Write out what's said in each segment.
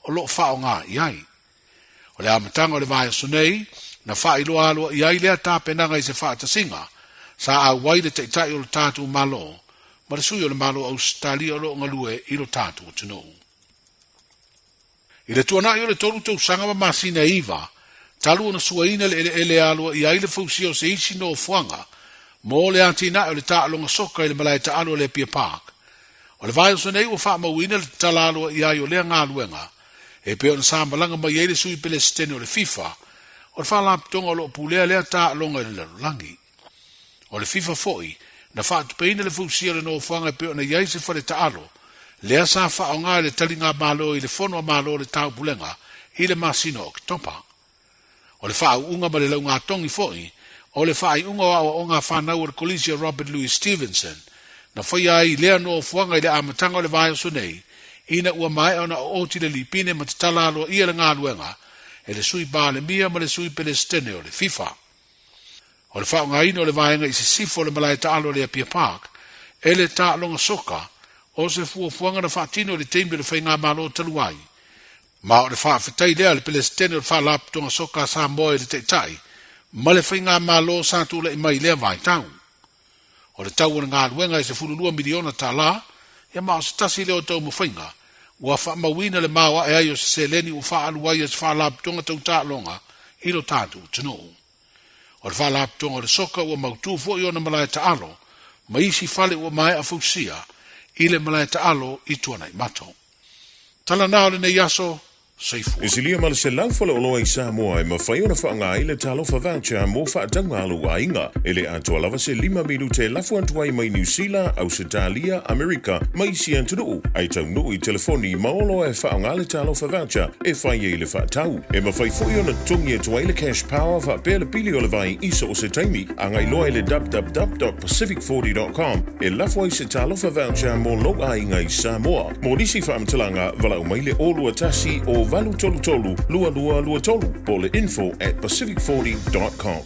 o lo whao ngā iai. O le amatanga o le vai sonei, na wha iloa aloa iai lea tā penanga i se wha tasinga, sa a waile te itai o le tātou malo, ma le sui o le malo au stali o lo ngalue i lo tātou tino. I le tuanai o le tolu tau sanga ma masina iwa, talu na suaina le ele aloa iai le fausia o se isi no fuanga, mo le antina o le tā alonga soka i le malai ta alo le Pia Park. O le vai sonei o wha mawina le tala aloa iai o le ngā luenga, e peo na sambalanga mai ele sui pele stene o le FIFA, o le whalapitonga o lo pulea lea tā alonga i le larulangi. O le FIFA foi, na whaatupeina le fusia le no fuanga e peo na iai se whare ta alo, lea sa wha o ngā le talinga malo i le fono malo le tau pulenga, i le masino o kitopa. O le wha unga ma le lau ngā tongi foi, o le wha unga o ngā whanau o le kolisia Robert Louis Stevenson, na whai ai lea no fuanga i le amatanga o le vai o sonei, ina ua mai ona o oti le lipine ma te tala aloa ia le ngā luenga, e le sui ba le mia ma le sui pele stene o le FIFA. O le whao ngā ina o le vaenga i se sifo le malai ta alo le Pia Park, e le ta alonga soka, o se fuafuanga na whaatino le teimbe le whai ngā malo taluai. Ma o le wha whatai lea le pele stene o le wha laputonga soka sa moe le te tai, ma le whai ngā malo sa tula i mai lea vai tau. O le tau o ngā luenga i se fululua miliona ta la, ia ma o se tasi leo tau mawhainga, ua wha mawina le mawa e ai o se seleni u wha aluai e se wha laputonga tau ta longa, i lo tātu tino. O le wha laputonga o le soka ua mautu fo i ona malai ta alo, ma isi fale ua mai a fausia, i le malai ta alo i tuana i mato. Tala nao le nei aso, seifu. E silia ma le se lau fala oloa i Samoa e mawhai ona whaanga i le talofa voucher mo whaatanga alu a inga. E le atua lava se 5 minute lafu antuai mai New Zealand, Australia, Amerika, mai si antunu. Ai tau no i telefoni maolo e whaanga le talofa voucher e whai e le whaatau. E mawhai fui ona tungi e tuai le cash power wha pēle pili o le vai iso o se taimi. Angai loa e le www.pacific40.com e lafu ai se talofa voucher mo lo a inga i Samoa. Mo nisi whaamtalanga walau mai le olua tasi o valu tolu tolu, lua lua lua tolu, po le info@pacific40.com.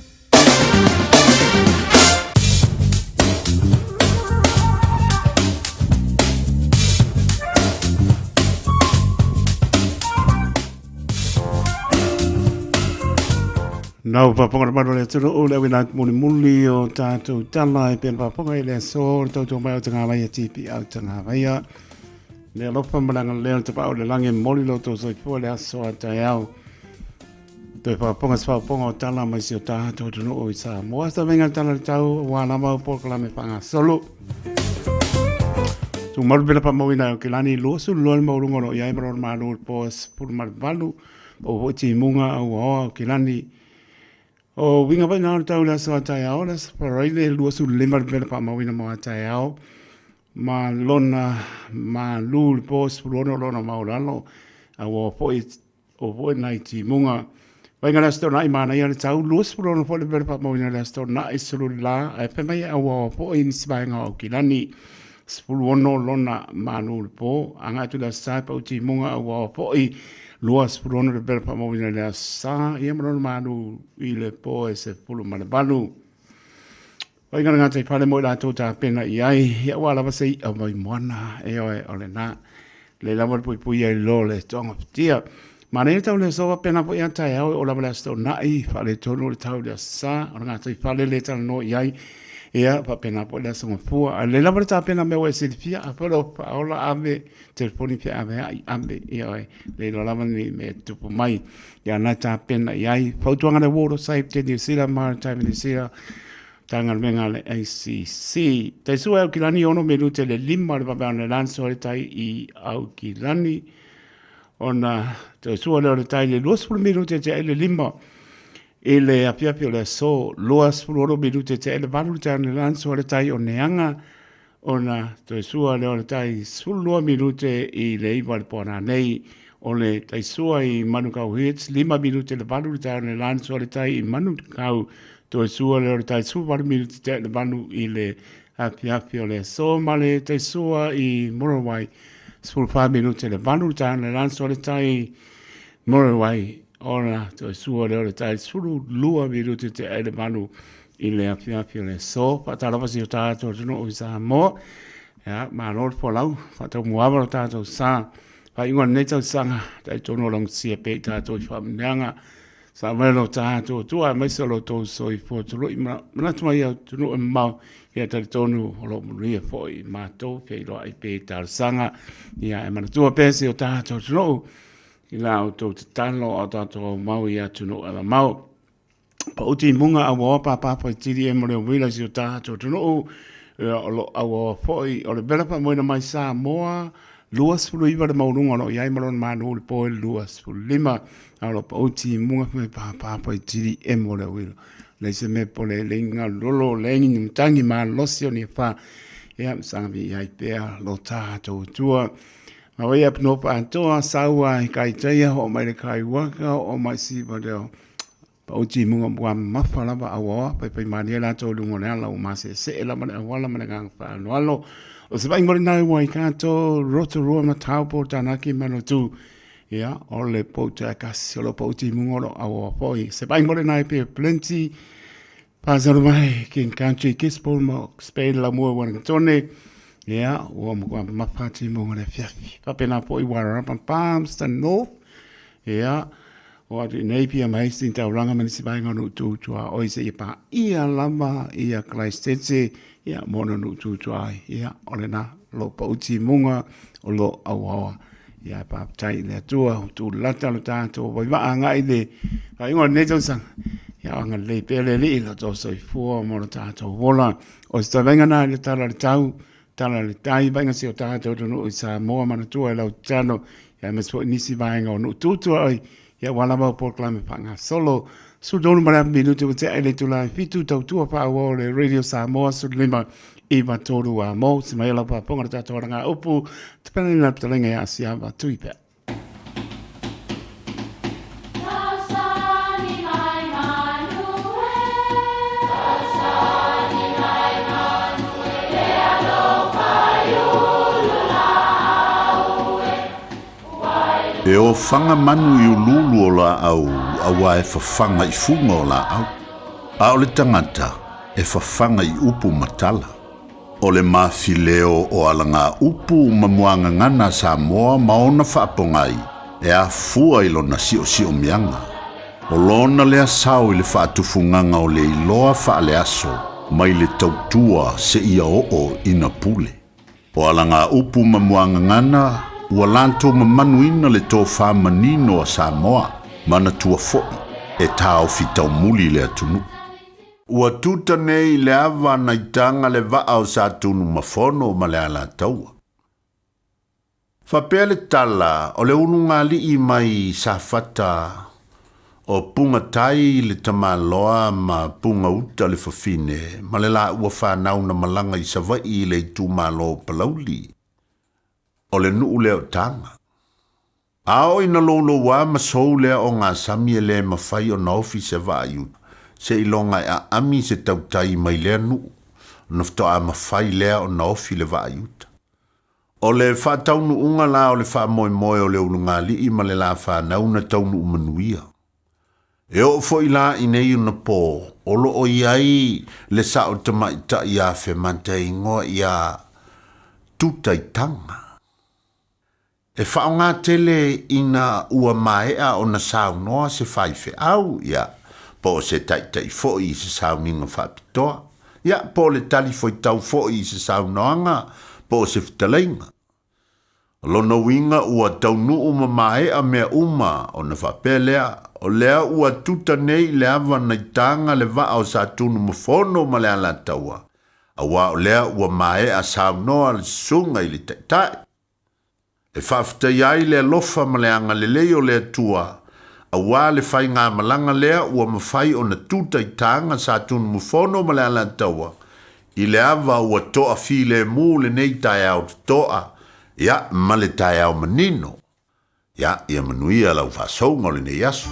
Nau paponga na mano le tunu o le wina muli o tātou tala e pēn paponga i le so tātou mai o tanga mai a tipi au tanga mai a le alofa malanga leo te pao le lange moli lo tō soi pua le aso a tai au te paponga sa paponga o tala mai si o tātou tunu o i sa moa sa venga tala le tau wana mau porkala me panga solo tu maru pela pa mawina o ke lani losu loa le maurunga no iai maro maru po puru maru balu o hoti munga au o ke lani o winga vai nā tau la so tai au la parai le luasu le mar pela pa mawina mo tai au ma lona ma lul pos lona maulalo au o nai ti munga vai ngana sto nai mana ia tau luas lona po le pela pa mawina la sto nai la e pe mai au po in sibanga o kilani spuluono lona ma lul po anga tu la sa pa ti munga au po i luas purono le berpa mo vina le sa ia mo manu i le po e se pulu mana balu vai ngana ngata i pale mo la tota pena iai ia wala va sei a mai mona e o le na le la mo pui ai lo le tonga tia ma ne tau le so pena po ia tai o la bla sto nai fa le tono le tau le sa o ngata i pale le tau no iai ia pa pena po le so fu le la mo ta pena me we se fia a polo ola ave telefoni pia ave ambe ia le lo la mani me tupu mai ia na ta pena iai fautuanga le woro sai te New Zealand Maritime New Zealand tanga menga le ACC te su au kilani ono me lute le lima le papa le lanso le tai i au kilani ona te su le tai le los por minute te le lima e le apiapi o le so loas puloro minute te ele valu te ane lanso le tai o neanga ona te sua le tai sulua minute i le iwa le pona nei o le tai sua i manukau hits 5 minute le valu te ane lanso le tai i manukau to sua le tai sua minute te le valu i le apiapi o le so ma le tai sua i Morowai sulfa minute le valu te ane lanso le tai Morowai ora to suo le tai sulu lua minuti te ele manu i le afiafi le so patala pasi o tātou tunu o sa mo ya ma lor po lau patau muava o tātou sa ingon nei tau sanga, tai tono long sia pe tātou i whaminanga, sa melo tātou tua, mai sa lo tō soi fō tulu i manatu mai au tunu e mau, ia tari tonu o lo muria fo i mātou, pe i loa i pe tātou sanga, ia e manatua pēse o tātou tunu, i la o tō te talo o tātou mau ia tunu ala mau. Pa uti munga a wā pāpāpa i tiri e more o wila si o tātou tunu, o lo a wā fo i, o le bela pa moina mai sā moa, luas fulu iwa le maurunga no iai maron manu le poe luas fulu lima alo pa uti munga me pa i tiri e mo le wilo le se me po le lenga lolo lengi ni mtangi ma losio ni fa ia msangi iai pea lo tātou tua ma wai ap no pa antoa saua i kai taia o mai le kai waka o mai si vadeo pa uti munga mua mawhalaba awa pa mania la tō lungo le ala o mase se e la mane awala mane ngang pa anualo o se vai ngore nai wai kato roto rua ma taupo tanaki mano tu ia o le pouta kasi o lo pouti mungoro awa poi se vai ngore nai pe plenty pasaro mai kin country kispol mo Spain la mua wana tone ia o mo kwa mapati mungore fiafi papena poi wara pam stand north ia o atu nei pia mai sin tau ranga mani si vai ngonu tu tua o se ipa ia lama ia Christchurch ia mono nu tu tuai ia olena lo pauti munga o lo awawa ia pa tai le tua tu lata lo tanto vai va anga ide ai ngor ne sang ia anga le pele le lo to so fu mo lo tanto vola o sta venga na le tala le tau tala le tai venga si o tanto no sa mo mana tua lo tano ia me so nisi venga no tu tuai ia wala ba proclame panga solo so don't matter minuto te ele tu la fitu tau tua pa o le radio Samoa so lima e va toru a mo se mai la pa ponga ta toranga upu te pena na ptalenga ya sia va tuipe E o whanga manu i ululu o la au, awa e whawhanga i funga o la au. A o le tangata, e whawhanga i upu matala. O le mafi leo o alanga upu mamuanga ngana sa moa maona whaapongai, e a fua i lona sio mianga. O lona lea sao i le whaatufunganga o le iloa whaale aso, mai le tautua se ia o ina pule. O alanga upu mamuanga ngana, ua lanto mamanuina le tō whamanino a Samoa, mana tua fo'i, e tāo fitau muli le atunu. Ua tuta nei le awa na itanga le vaa o sa tunu mafono ma le ala taua. Whapea le tala o le ununga li i mai sa fata o punga tai le tamaloa ma punga uta le fafine, ma le la ua whanau na malanga i sa vai i le tu malo palauli. O le nuu leo tanga. Ao ina lolo wa masou lea o ngā sami e le mawhai o naufi se vāiu. Se ilonga e a ami se tautai mai lea nuu. Nofto a mawhai lea o naufi le vāiu. O le whātaunu unga la o le wha moe o le ununga li i ma le la whanau na taunu umanuia. E o fo ila i nei una pō. O lo o iai le sa o tamaita i a fe mante ingoa i a tutai tanga. E whaonga tele ina ua maea o na sao noa se whaife au, ia, po se taitai foi i se sao ninga whapitoa. Ia, po le tali foi tau foi i se sao noanga, po se whitalainga. Lono winga ua tau nuu ma maea mea uma o na whapelea, o lea ua tuta nei le awa na itanga le vaa o sa tunu mafono ma le ala taua. Awa o lea ua maea sao noa le sunga i le taitai. E whafta iai lea lofa ma leanga le leo lea tua, a wā le whai ngā malanga lea ua mawhai o na tuta i tānga sa tunu mufono ma lea lan taua. I le awa ua toa fi le mū le nei tai au toa, ia ma le tai au manino. Ia, ia manuia lau whasonga le nei asu.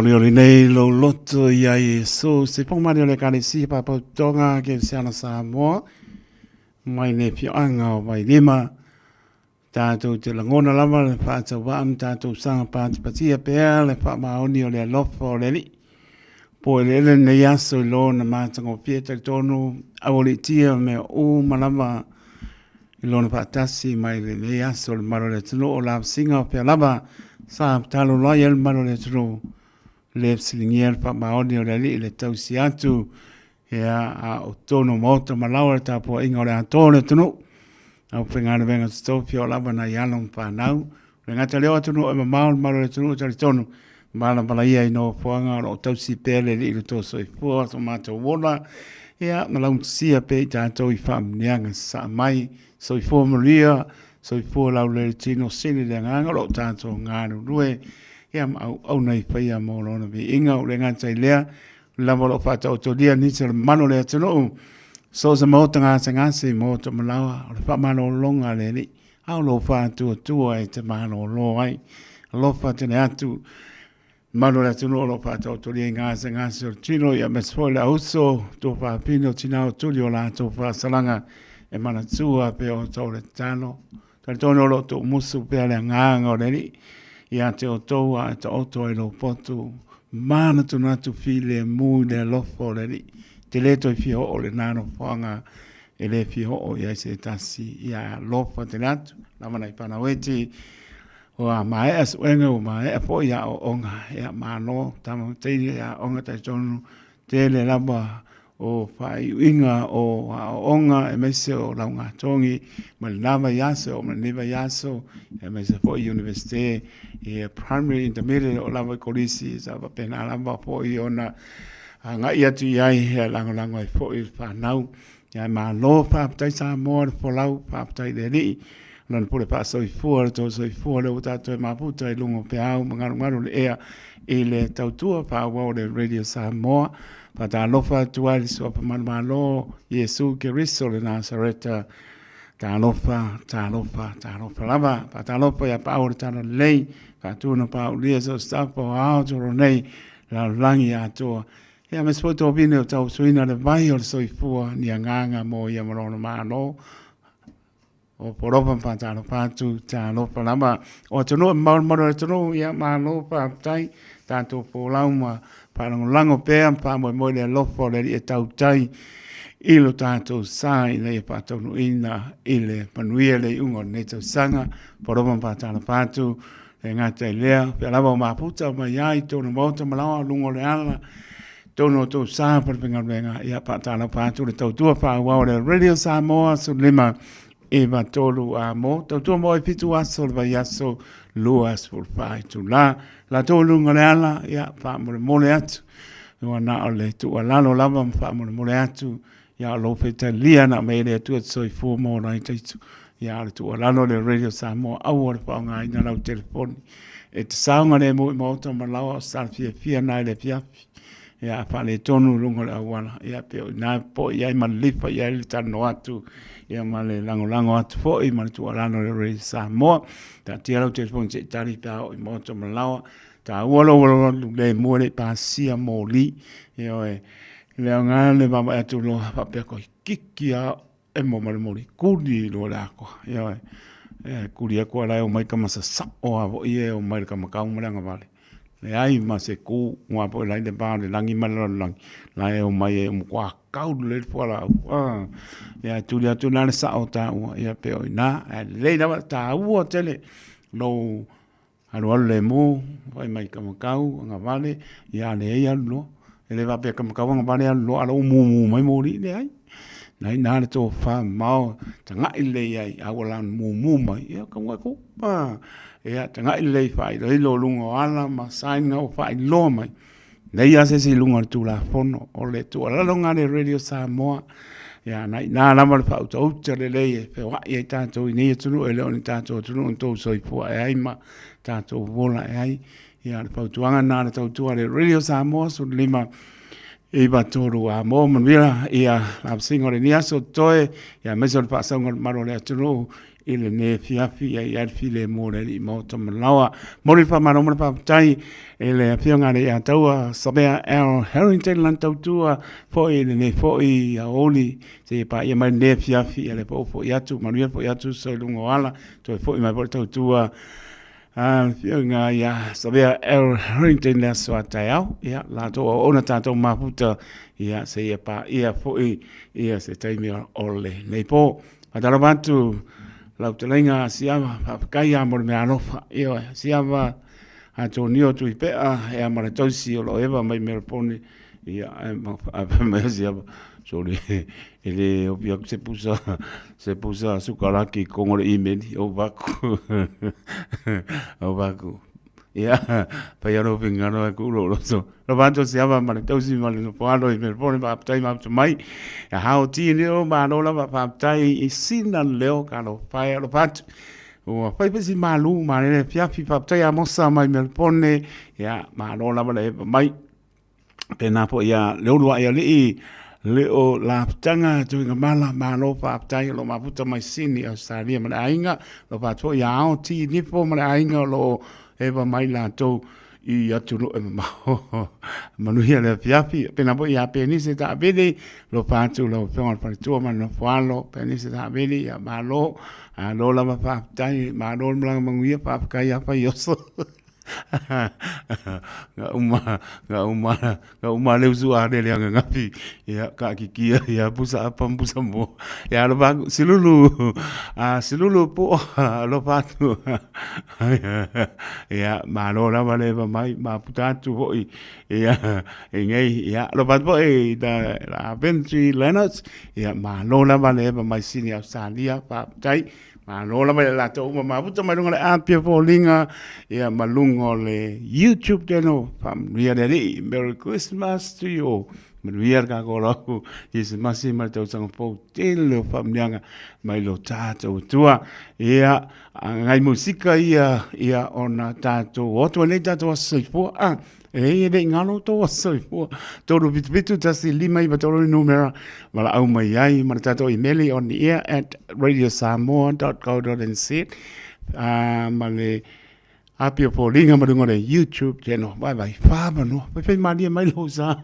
Ole ole nei lo loto ia so se pong mari ole kani si pa pa tonga ke se ana Samoa mai ne pio anga o mai lima tātou te langona lama le whātau waam tātou sanga pāti patia pēr le wha maoni o le alofa o le li. Po le ele nei aso i lo na mātango pia tak tonu awoli tia me o malama i lo na whaatasi mai le nei aso le maro le tino o la singa o pēr lama sa talo loa el maro le tino le silingia le wha maoni o le li le tausi atu ea a o tono mauta malawa le tāpua inga o le atone tino. Au pengana venga stofi o lava na yalong whanau. Renga te leo atunu e mamau maro le tunu tari tonu. Mala mala ia ino whanga o tausi pēle li ilo tō soi fua so mātou wona. Ia na lau sia pē tātou i whamnianga sa mai. Soi fua maria, soi fua lau le tino sini le nganga lo tātou ngānu rue. Ia au nei whaia mō lona vi inga o renga te lea. Lama lo whātau tō lia nita le mano le atunu. So sa mo tanga sa ngasi mo to malawa o fa mano longa le ni au lo fa tu ai te mano lo ai lo fa te atu mano le tu lo fa to li ngasi ngasi tino ya mesfola uso to fa pino tina o tu la to fa salanga e mana tua pe o to le tano tal tono lo to musu pe le nganga o le ni ya te o to a to e lo potu mana tu na tu file mu le lo fo le ni te leto i fio o le nano whanga e le fio o ia se tasi ia lofa te natu. Namana i panaweti o a mae as uenga o mae a po ia o onga ia mano tamo teini ia onga tai tonu te le laba o whai uinga o a onga e mese o launga tongi ma le lava yaso o ma neva yaso e mese po i universite i primary intermediate o lava kolisi sa va pena lava po i ona nga ia tu iai he lango ai fo i whanau. Ia ma lo whaaptai sa mōr po lau whaaptai le ni. Nan pule pa soi fua, to soi fua le utato e maputa i lungo pe au, mangaru le ea i le tautua pa wau le radio sa moa. Pa ta lofa tuai so pa man lo Yesu ke riso le Nazareta. Ta lofa lava. Pa ta lofa ya pa au le tana lei. Pa tuna pa au lia so stapo au toro nei. La langi atoa. Ia me spoto o vine o tau suina le vai o le soifua ni a nganga mo ia marona mano. O poropa pātano pātu tāno palama. O tunu e mauro e tunu ia mano pātai. Tātou pōlau ma pārangolango pēa pāmoe moe le lofo le e tau tai. Ilo tātou sā i le pātou nuina i le panuia le ungo ne tau sanga. Poropa pātano pātu le ngata i lea. Pea lava o maputa o mai ai tōna mauta malawa lungo le ala. Tono to sa per penga ia patala patu le tautua pa wa le radio Samoa so lima e va tolu a mo tautua mo e pitu aso le vai aso luas for fai tu la tolu ngala ia pa mo le atu no na ole tu ala lo lava pa mo le atu ia lo feta lia na me le tu so i fu mo na itu ia le tu ala le radio Samoa au pa nga ina la telefoni e te saunga le mo to malawa sa fia na le fia ia pa le tonu lungo le awana ia pe na po ia ma lifa ia le tano atu ia ma le lango atu fo i ma tu alano le re Samoa ta tira o telefon se tari ta o mo to malawa ta wolo le mo le pasia moli ia e le nga le mama atu lo pa pe ko kiki a e mo le moli kudi lo la ko ia e kudi ko la o mai kama sa o a ia o mai kama ka mo nga vale le ai ma se ku ngwa po lai de ba le langi ma lang la e o mai e mo kwa kau le fola ya tu ya tu na sa o ta ya pe o na le na ta u tele lo alo le mo vai mai kama kau nga vale ya le ya lo ele va pe kama kau nga vale lo alo mu mai mo ri le ai nai na le to fa mau tanga ile ai a wala mu mai ya ka ko ia tanga i lei fai rei lo lungo ala ma sainga o fai lo mai nei ase si lungo tu la fono o le tu ala longa le radio Samoa ia nai na la mal fa o le lei pe wa ia tanto i nei tu e le oni tanto tu no to so i fu ai ma tanto vola ai ia le fa tu anga na le tu le radio Samoa so lima e ba toro a mo manvira ia la singo le nia so toe ia meso pa songo maro le aturo ile ne fiafi ia file mo le mo to malawa mo le pa maro mo pa tai ele fianga le ataua sabea el Harrington lantautua fo ile ne fo i a oli se pa ia mai ne fiafi ele po fo ia tu manuel fo ia tu so lungo ala to fo i mai tautua fianga ia sabea el Harrington le so ataiao ia la to ona tato maputa ia se ia pa ia fo ia se taimi ole nei po atara bantu lau te lenga siama papakai mo me alofa ia siama a tonio tu ipea e amara tosi o lo eva mai merpone ia me siama sorry ele obvio se pusa sukaraki con le email o vaku ia pa ia no vingano a culo lo so lo vanto siama mara tosi mara no palo e merpone pa tai ma mai a how ti ni o ma no la pa tai sina leo kalo pa lo pat o fai pesi malu ma le fiafi pa tai a mosa mai merpone ia ma no la le mai pena po ia le lo ia le o la tanga tu ngamala ma lo pa tai lo ma puta mai sini a saria ma ainga lo pa to ia o ti ni po ma ainga lo eva mai la to i atu e ma manu hia le fiafi pena po ia penise ta vede lo pa tu lo fon pa tu ma no falo penise ta vede ia ma lo a lo la pa tai ma lo mlang manguia pa ka ia pa yoso nga uma le usu ade le ngapi ya ka kikia ya pusa apa pusa mo ya lo ba silulu po lo patu ya ma lo la vale ba mai ma putatu ho ya ngai ya lo ba po da la Benji Leonard ya ma lo la vale ba mai sini Australia pa tai ma no la mai la to ma puta mai ngale apia fo linga ia malungo le YouTube channel fam ria de Merry Christmas to you ria ka ko lo is masi ma to sang po tele fam nyanga mai lo tato tua ia ngai musika ia ona tato otro le tato sai po e de ngalo to sai po to ru bitu tasi lima i batoro numera mala au mai ai ma tato email on the air at radiosamoa.co.nz male apia po linga madungo le YouTube channel bye bye fa no pe mali mai lo sa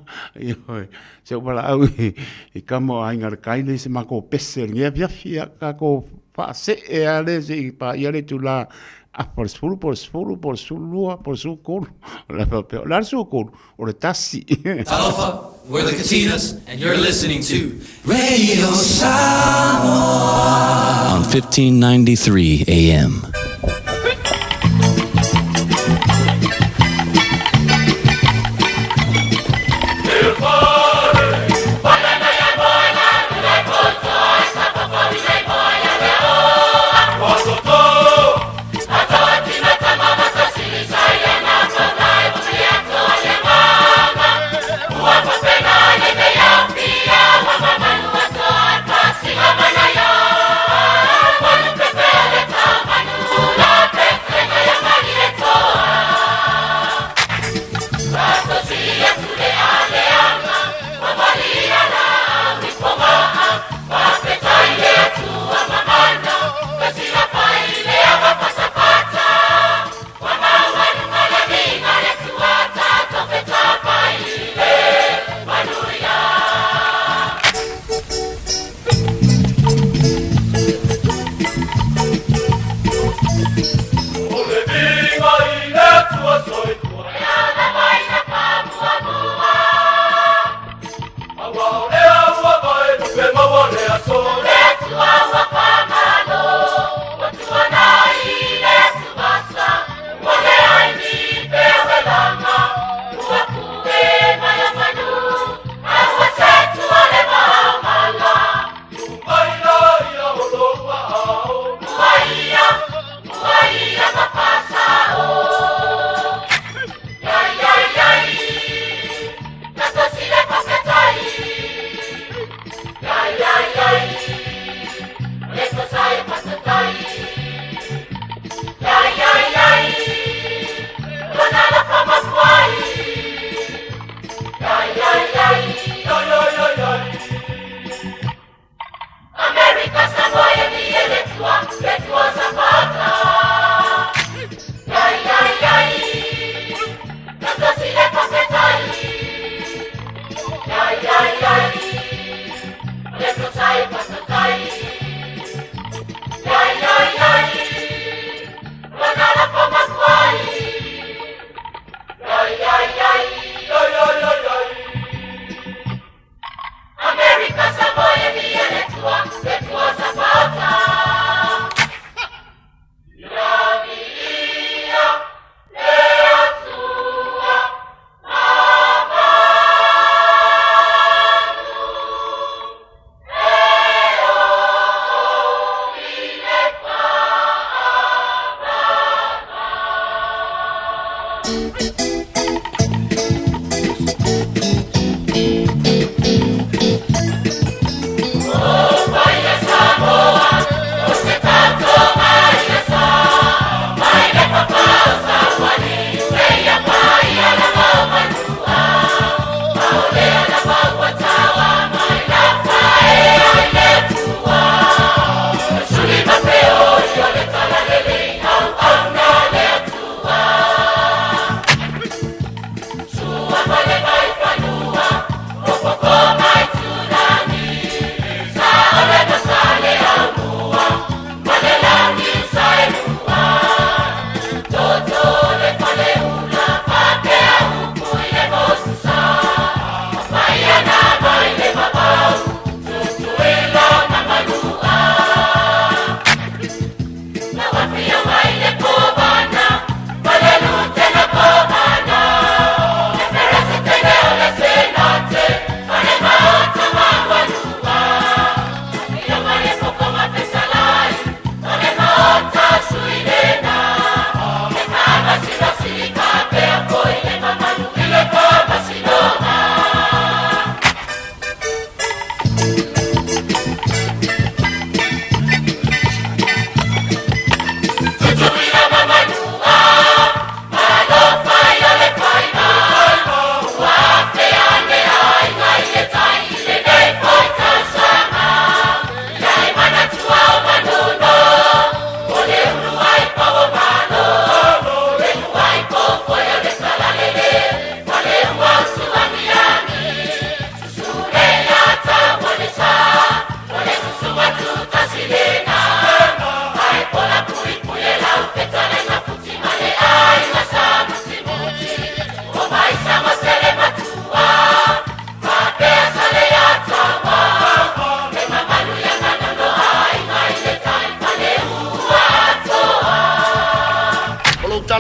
se bala au i kamo ai ngar kaile se mako pese ngia via ka ko pa se e ale se pa iare tu la por su cor la su cor o le tassi Talofa, we're the Katinas, and you're listening to Radio Samoa on 1593 AM. Manu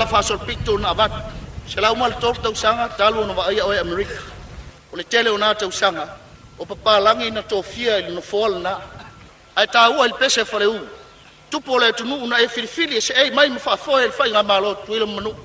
Fasol pitu na abat. Sila umal tau sanga talu na waaya o Amerika. O le tele o na tau sanga. O papalangi na tofia no fall na. Ai tau el pese fareu. Tupo le tunu na e filifili se ei mai mfa fo el fai ngamalo tuile manu.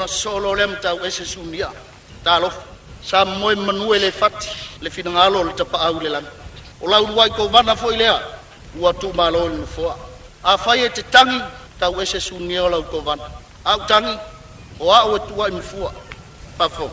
Solo lem tau ese sunia talo sa moi manuele fati le finangalo le tapa au le lan o lau wai ko vana foi lea ua tu malo no foa a fai te tangi tau ese sunia lau ko vana au tangi o a o tu ai mfua pa fo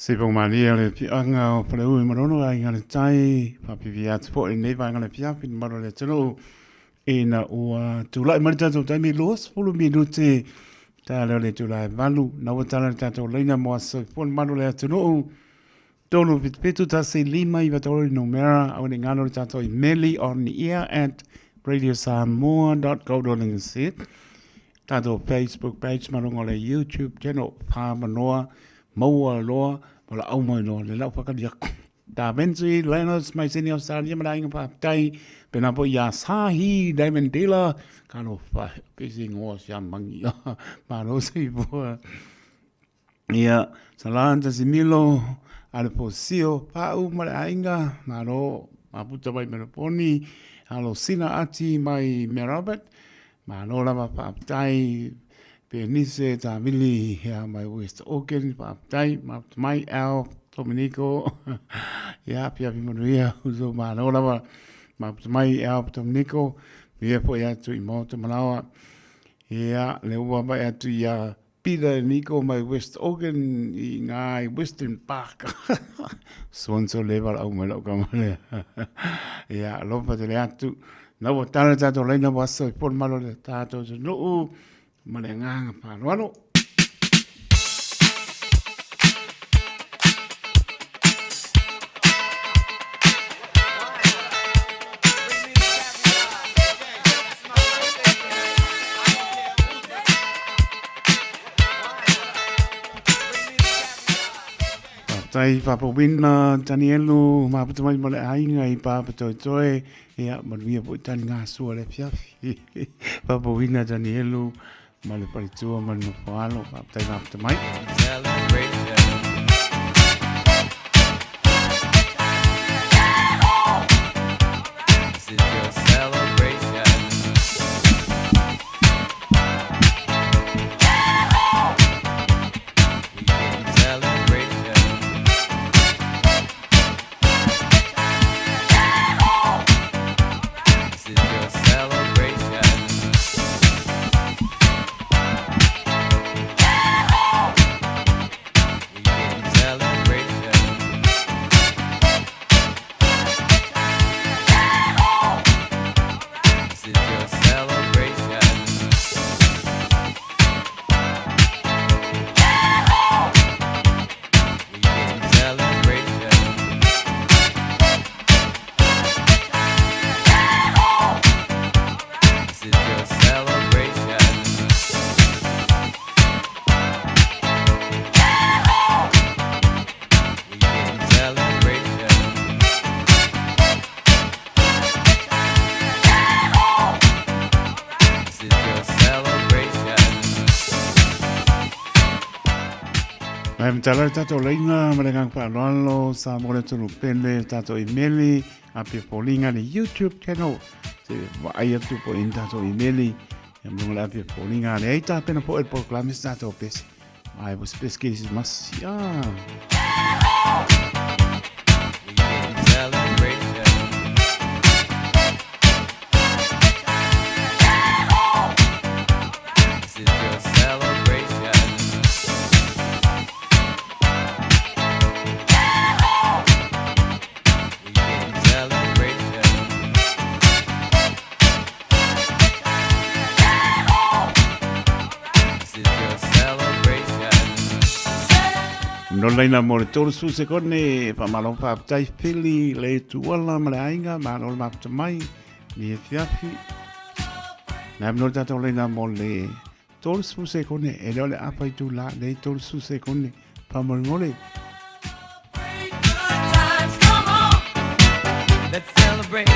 Sipong Maria le pianga pelu marono ai ngale tai pa pivia tpo nei vai ngale pia pin maro le tino ina o tulai marita to tai mi los pulu minuti ta le tulai valu na wata ta to leina mo so pon maro le tino tonu pitu ta se lima i vatori numera au ni ngalo ta to meli on the air at radiosamoa.co.nz ta to Facebook page marongo le YouTube channel pa manoa Moa loa, wala au mai loa, le lau whakariak. Tā Benzi, Leonards, mai seni Australia, marainga whaatai, pena po ia sahi, Diamond Dealer, kano wha, kisi ngoa sia mangi, maro si poa. Ia, salanta si milo, ale po sio, pau marainga, maro, maputa mai meraponi, halo sina ati mai Merabet, maro lama whaatai, Penise ta mili hea mai West Auckland paaptai mai au Dominico ya pia pimanuia uzo manola ma mai au Dominico via po ya tu imoto malawa ya lewa mai atu ya Peter Nico mai West Auckland i ngai Western Park sonso level au mai lo kamale ya lo pa te atu na wa tana tato leina waso por malo tato no Malengang paruano. Tai Papa Wina, Danielu, Mapatamai Mole Ainga, Papa Toy, yeah, but we have put Tangasu, Lepiafi, Papa Wina, Danielu. Mali paritua mali mapalo tai after Mike This is your celebration. Weekend celebration. This is your celebration. Tala tato leina malengang paano sa mole tunu pele tato imeli api polinga ni YouTube channel se ai tu po in tato imeli yang mula api polinga le ita pena po el proclamis tato pes ai was pes que is mas ya no leina mo le tolu su se kone pa malo pa tai pili le tuala malainga ma no ma mai ni fiafi na no tato leina mo le tolu su se kone e le apa tu la le tolu su se kone pa mo le Let's celebrate.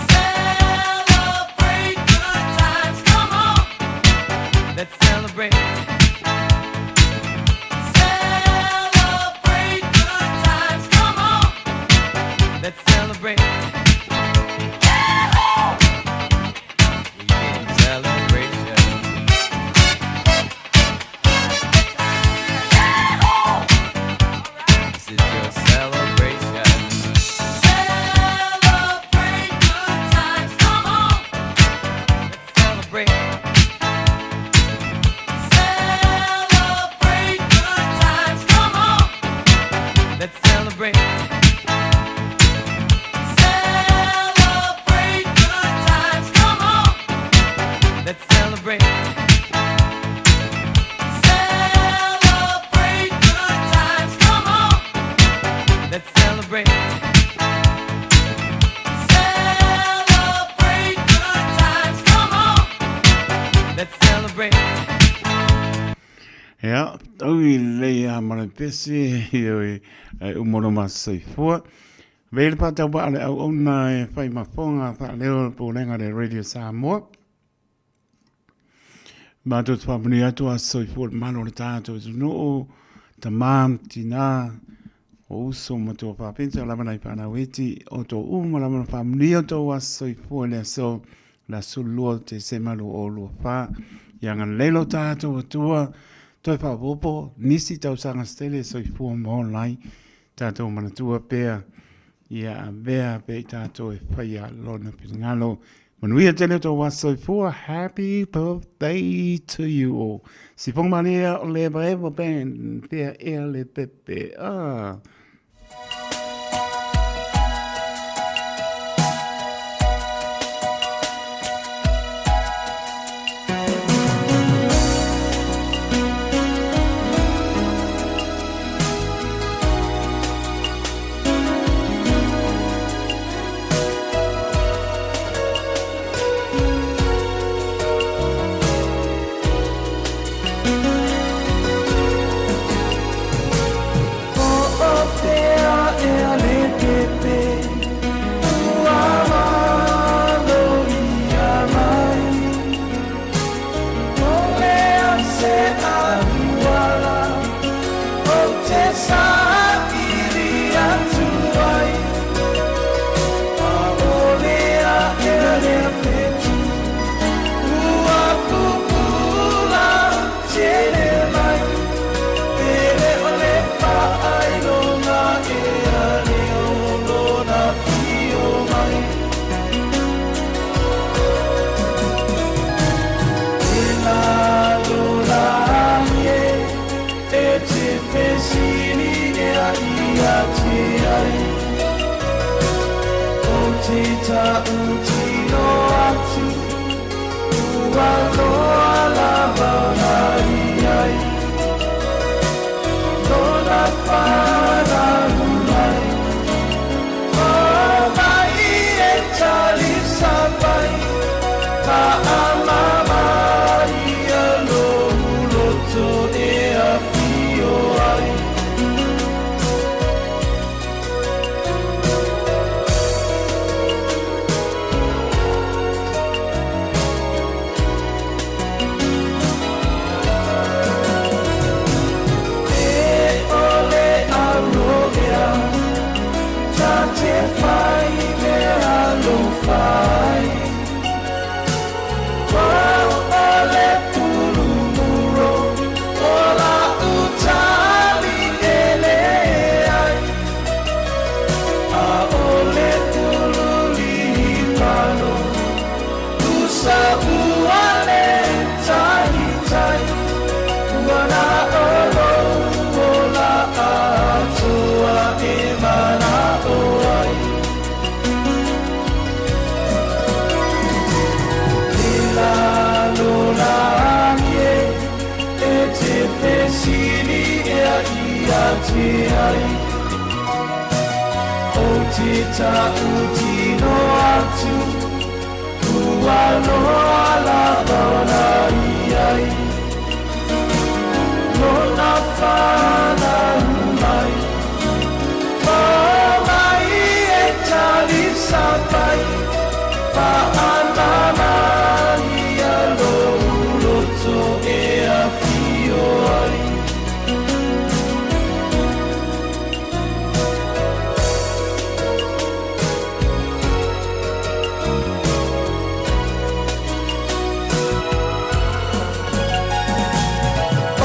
Celebrate good times, come on. Let's celebrate. Let's celebrate. Weekend celebration. This is your celebration. Celebrate good times, come on. Let's celebrate. Celebrate good times. Oi leia mara pese i umoro masai fua. Vele pa tau ba ale au ona e whai mafonga pa leo po lenga de Radio Samoa. Ma tu whapuni atu a soi fua mano le tātou no o ta mam tina o uso ma tu whapinta la mana i pana weti o to uma la mana whamuni atu a soi fua le so la sulua te semalu o lua wha. Ianga lelo tātou atua toi whapopo nisi tau sanga stele soi fua mo lai tātou mana tua pēr. Ia vea pe tātou e whai a lona pingalo. Manuia tele tō wasoi fua, happy birthday to you all. Si pong mania o le breva ben, pea ea le pepe. Ah.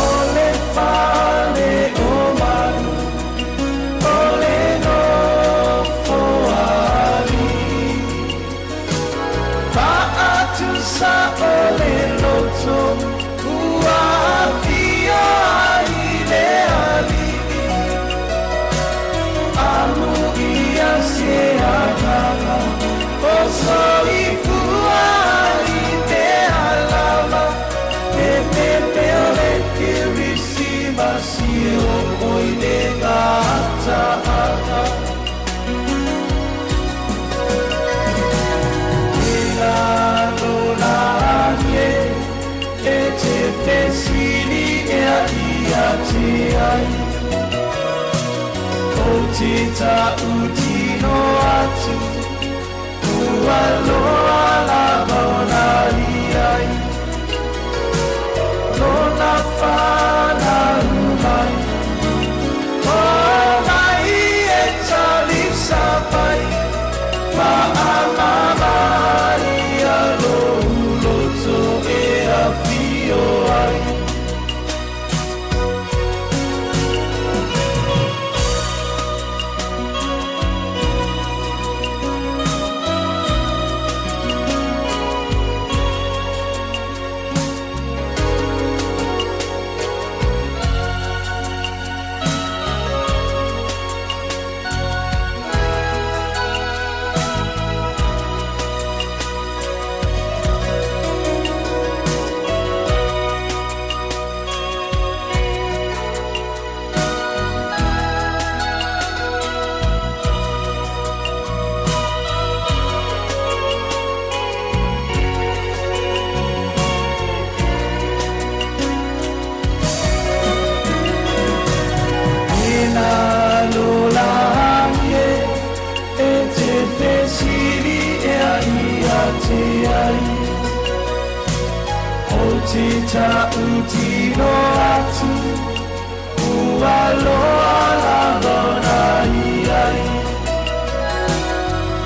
Ole fale tita utino atu Ualoa la maona iai Lona whana umai O mai e tali sapai Ma'amama ia lo uloto e a fio ai Tita utino atu Ualoa la lona iai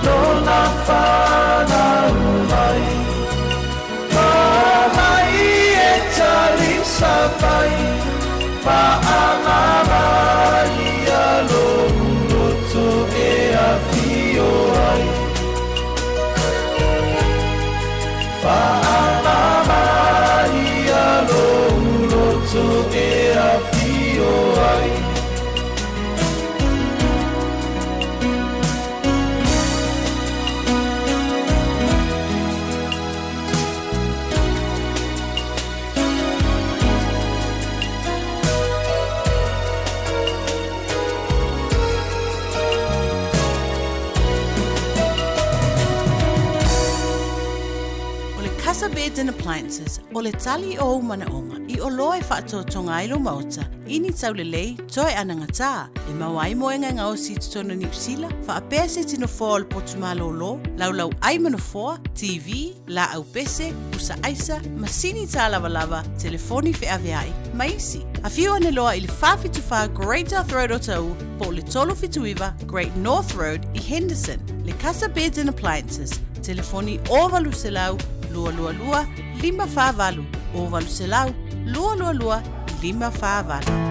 Lona whana umai Mamai e tali sapai Ma'amama ia lo uloto e a fio ai Ma'amama so e a fio ai Casa Beds and Appliances, o le tali o manaonga, I o loe whaatotonga ilo mauta, ini taulelei, toi anangata, e mawai moenga ngā o si tutona New Zealand, wha apea se tino fōa le potumalo lo, laulau ai manafoa, TV, la au pese, usa aisa, masini tā lava, telefoni fe aveai, maisi. A fiu ane loa I le whawhituwha Great North Road o tau, po le tolo fituiva Great North Road I Henderson, le Casa Beds and Appliances, telefoni o valu se lau, lua lua lua, lima whāwalu, o valu se lau, lua lua lua, lima whāwalu.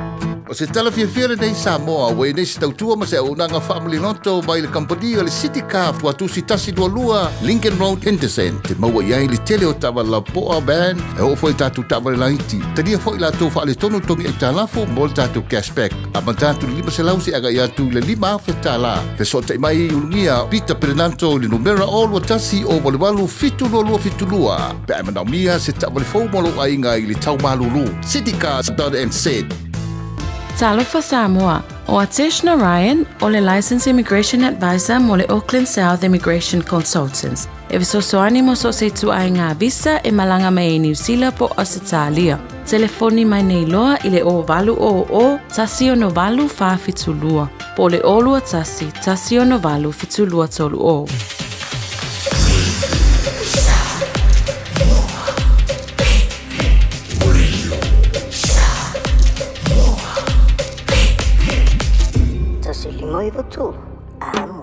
O se tala fiafia nei Samoa, wei nei se tautua ma se aunanga family noto mai le kampani o le City Car fuatu si tasi dua lua, Lincoln Road, Henderson. Te maua iai le tele o tawa la poa band, e o foi tatu tawa le laiti. Tania foi la tau wha le tonu tongi e talafo, mo le tatu cashback. A mantatu lima se lau se aga i atu le lima fe tala. Fe so te mai ulungia, Peter Perenanto le numera o lua tasi o wale walu fitu lua. Pe amanau mia se tawa le fau malo ainga I le tau malulu. City Car.nz. Talofa Samoa, o Ateshna Ryan, o le Licensed Immigration Advisor mo le Auckland South Immigration Consultants. E visosoani mo so se tuai ngā visa e malanga mai New Zealand po Australia. Telefoni mai nei loa I le o valu o, tasi o no valu wha fitulua. Po le olua tasi o no valu fitulua tolu o. Noivo tu, amo.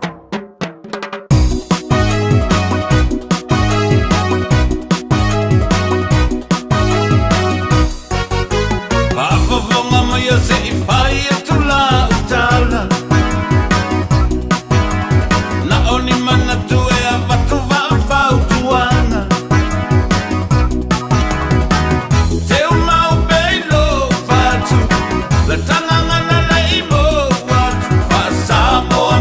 Vavovonga mai se I fai e tu la utala Na oni mana tu e a vatu va utuana Te umau beilo fatu La tanganga na imo Samoa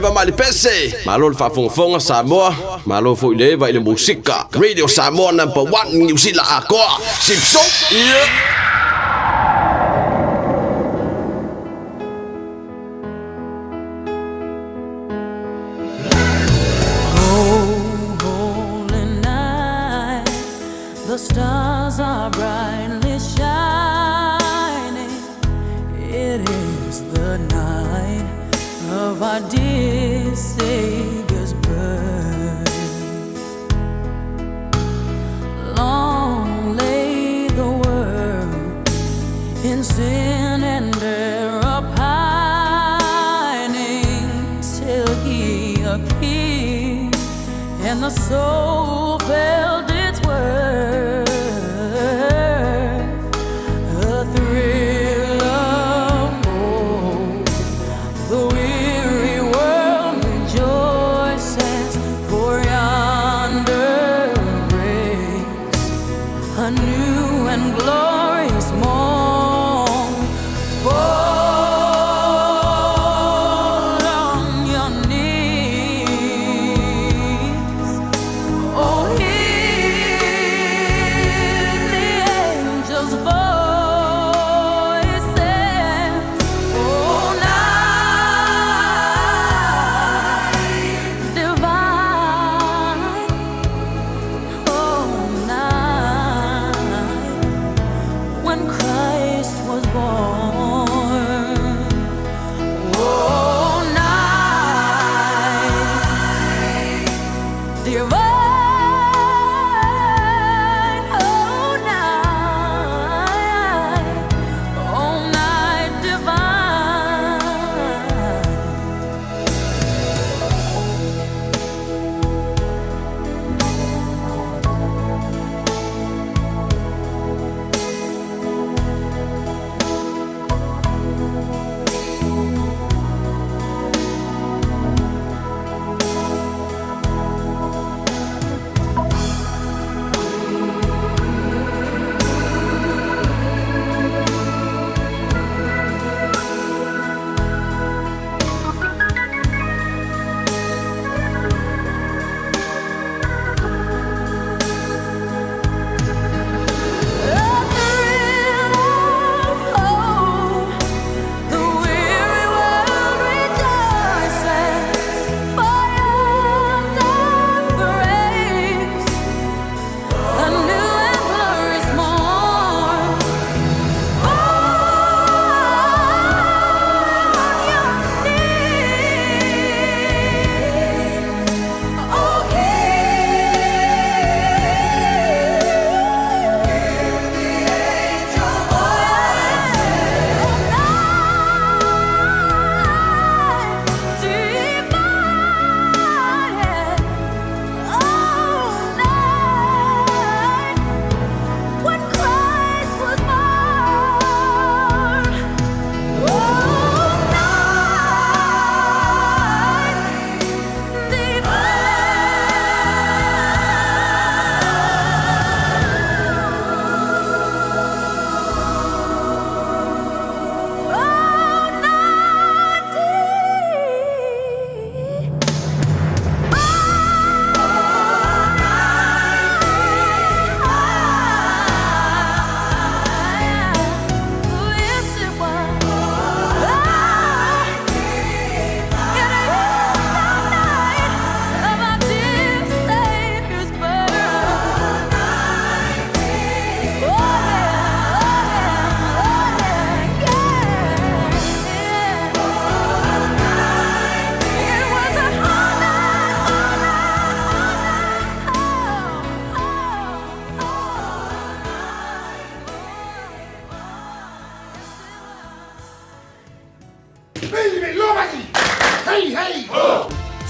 Eva mali pese. Malo le whaafongafonga Samoa. Malo fo ile eva ile musika. Radio Samoa #1 New Zealand akoa. Simpson. The stars are brightly shining. It is the night of our dear Savior's birth. Long lay the world in sin and error pining till He appeared and the soul felt its worth.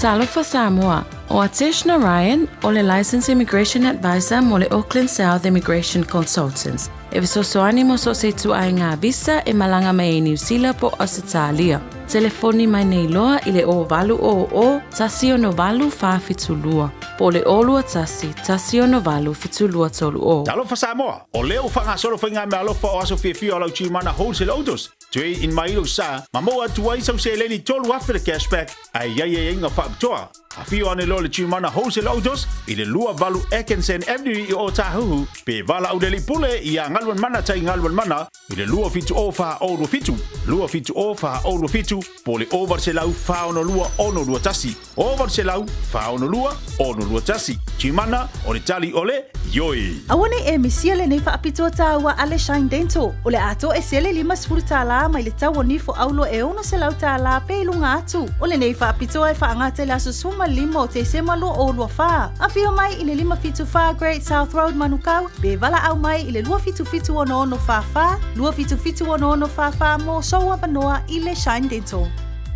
Talofa Samoa, o Atishna Ryan, o le Licensed Immigration Advisor mo le Auckland South Immigration Consultants. E visosoani mo so se tu ai ngā visa e malanga mai e New Zealand po Australia. Telefoni mai nei loa i le o valu o tasi o no valu wha fitulua. Po le olua tasi o no valu fitulua tolu o. Talofa Samoa, o leo whanga solo whainga me alofa o aso fia o lau chimana wholesale autos. 2 in mailo sa, mamo atuai sau se leni tolu after the cashback, ai ia inga whaapitoa. A fio ane lo le chumana wholesale autos, i le lua valu Ekensen Avenue i o Tahuhu, pe vala au deli pule i a ngalwan mana tai ngalwan mana, i le lua fitu ofa o fitu. Lua fitu ofa o fitu, po le over se lau whaono lua ono lua tasi. Over se lau whaono lua ono lua tasi. Chumana o le tali ole, yoi. Awane e misia le nei whaapitoa tāua ale Shine Dental. O le ato e sele 5 tāla mai le tau nifo aulo e ono se lau tāla pe ilunga atu. O le nei whaapitoa e whaangate la susuma 5 o te semalo o lua wha. A whio mai i le 5 Great South Road Manukau. Be vala au mai i le 2 ono wha wha. 2 ono wha wha mo soa panoa i le Shine Dental.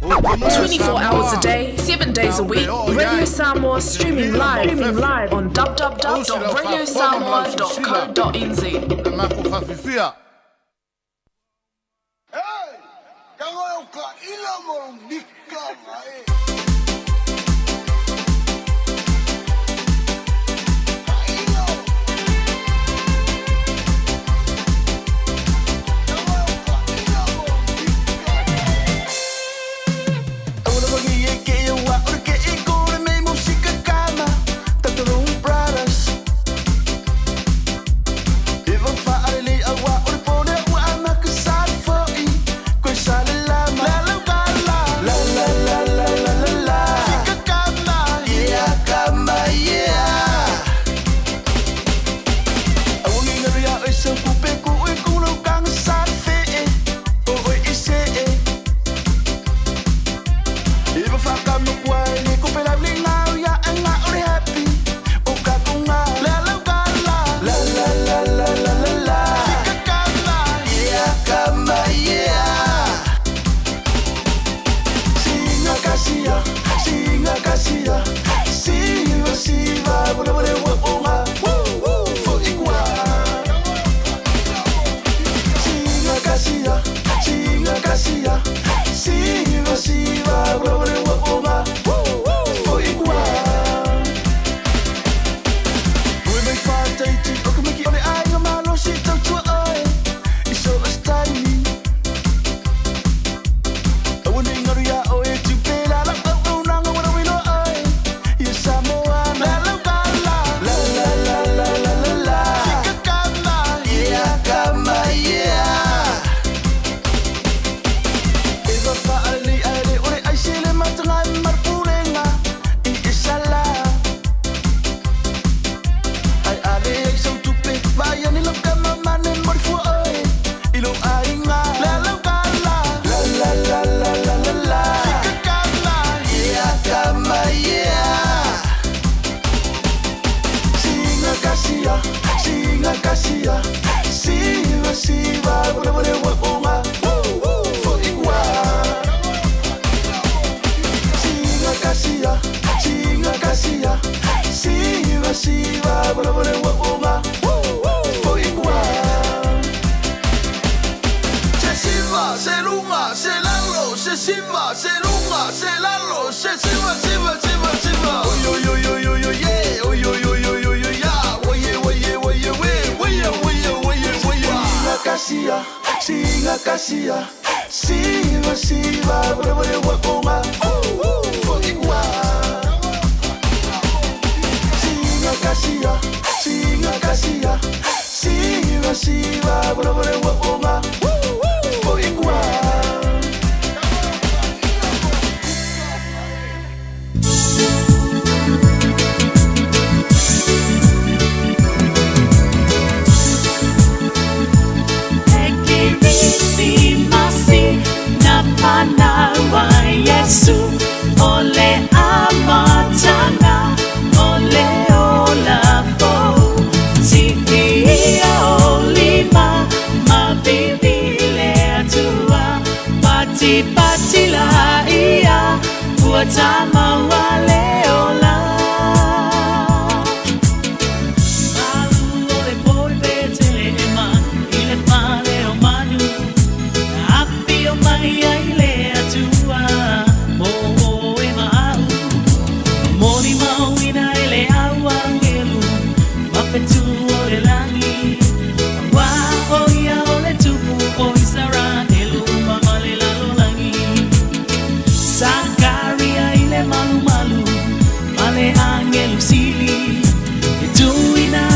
24 hours a day, 7 days a week. Radio Samoa streaming live on www.radiosamoa.co.nz. Lima, my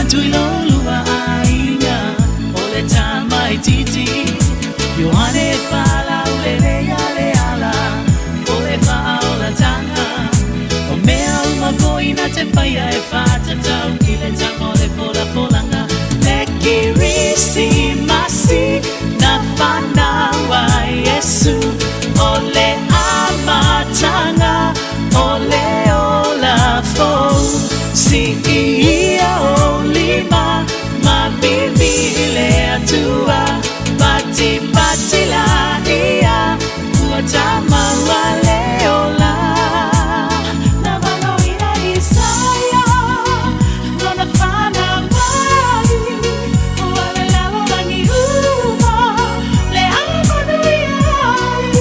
tuilo lua aina ole tamai titi Yohane fala ulele yale ala ole faola tanga o mea uma boina te faya e fata tau kile tamole pola polanga leki risi masi na fana wa Yesu ole amatanga ole ola fo si ia olima ma bibile atua pati pati la ia uatama wale ola na mano ina Isaya lona fana wai wale lalo langi uma le amanu iai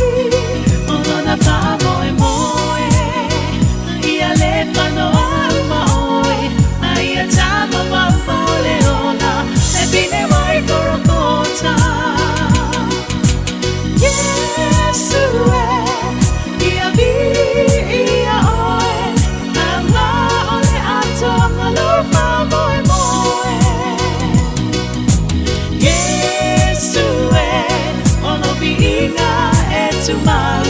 lona famo e moe ia le fano alma oi ia tama mama le ola e bine mai korokota Yesu ia vi ia oe ama ole ato malo famo e moe Yesu ono biina e tu mau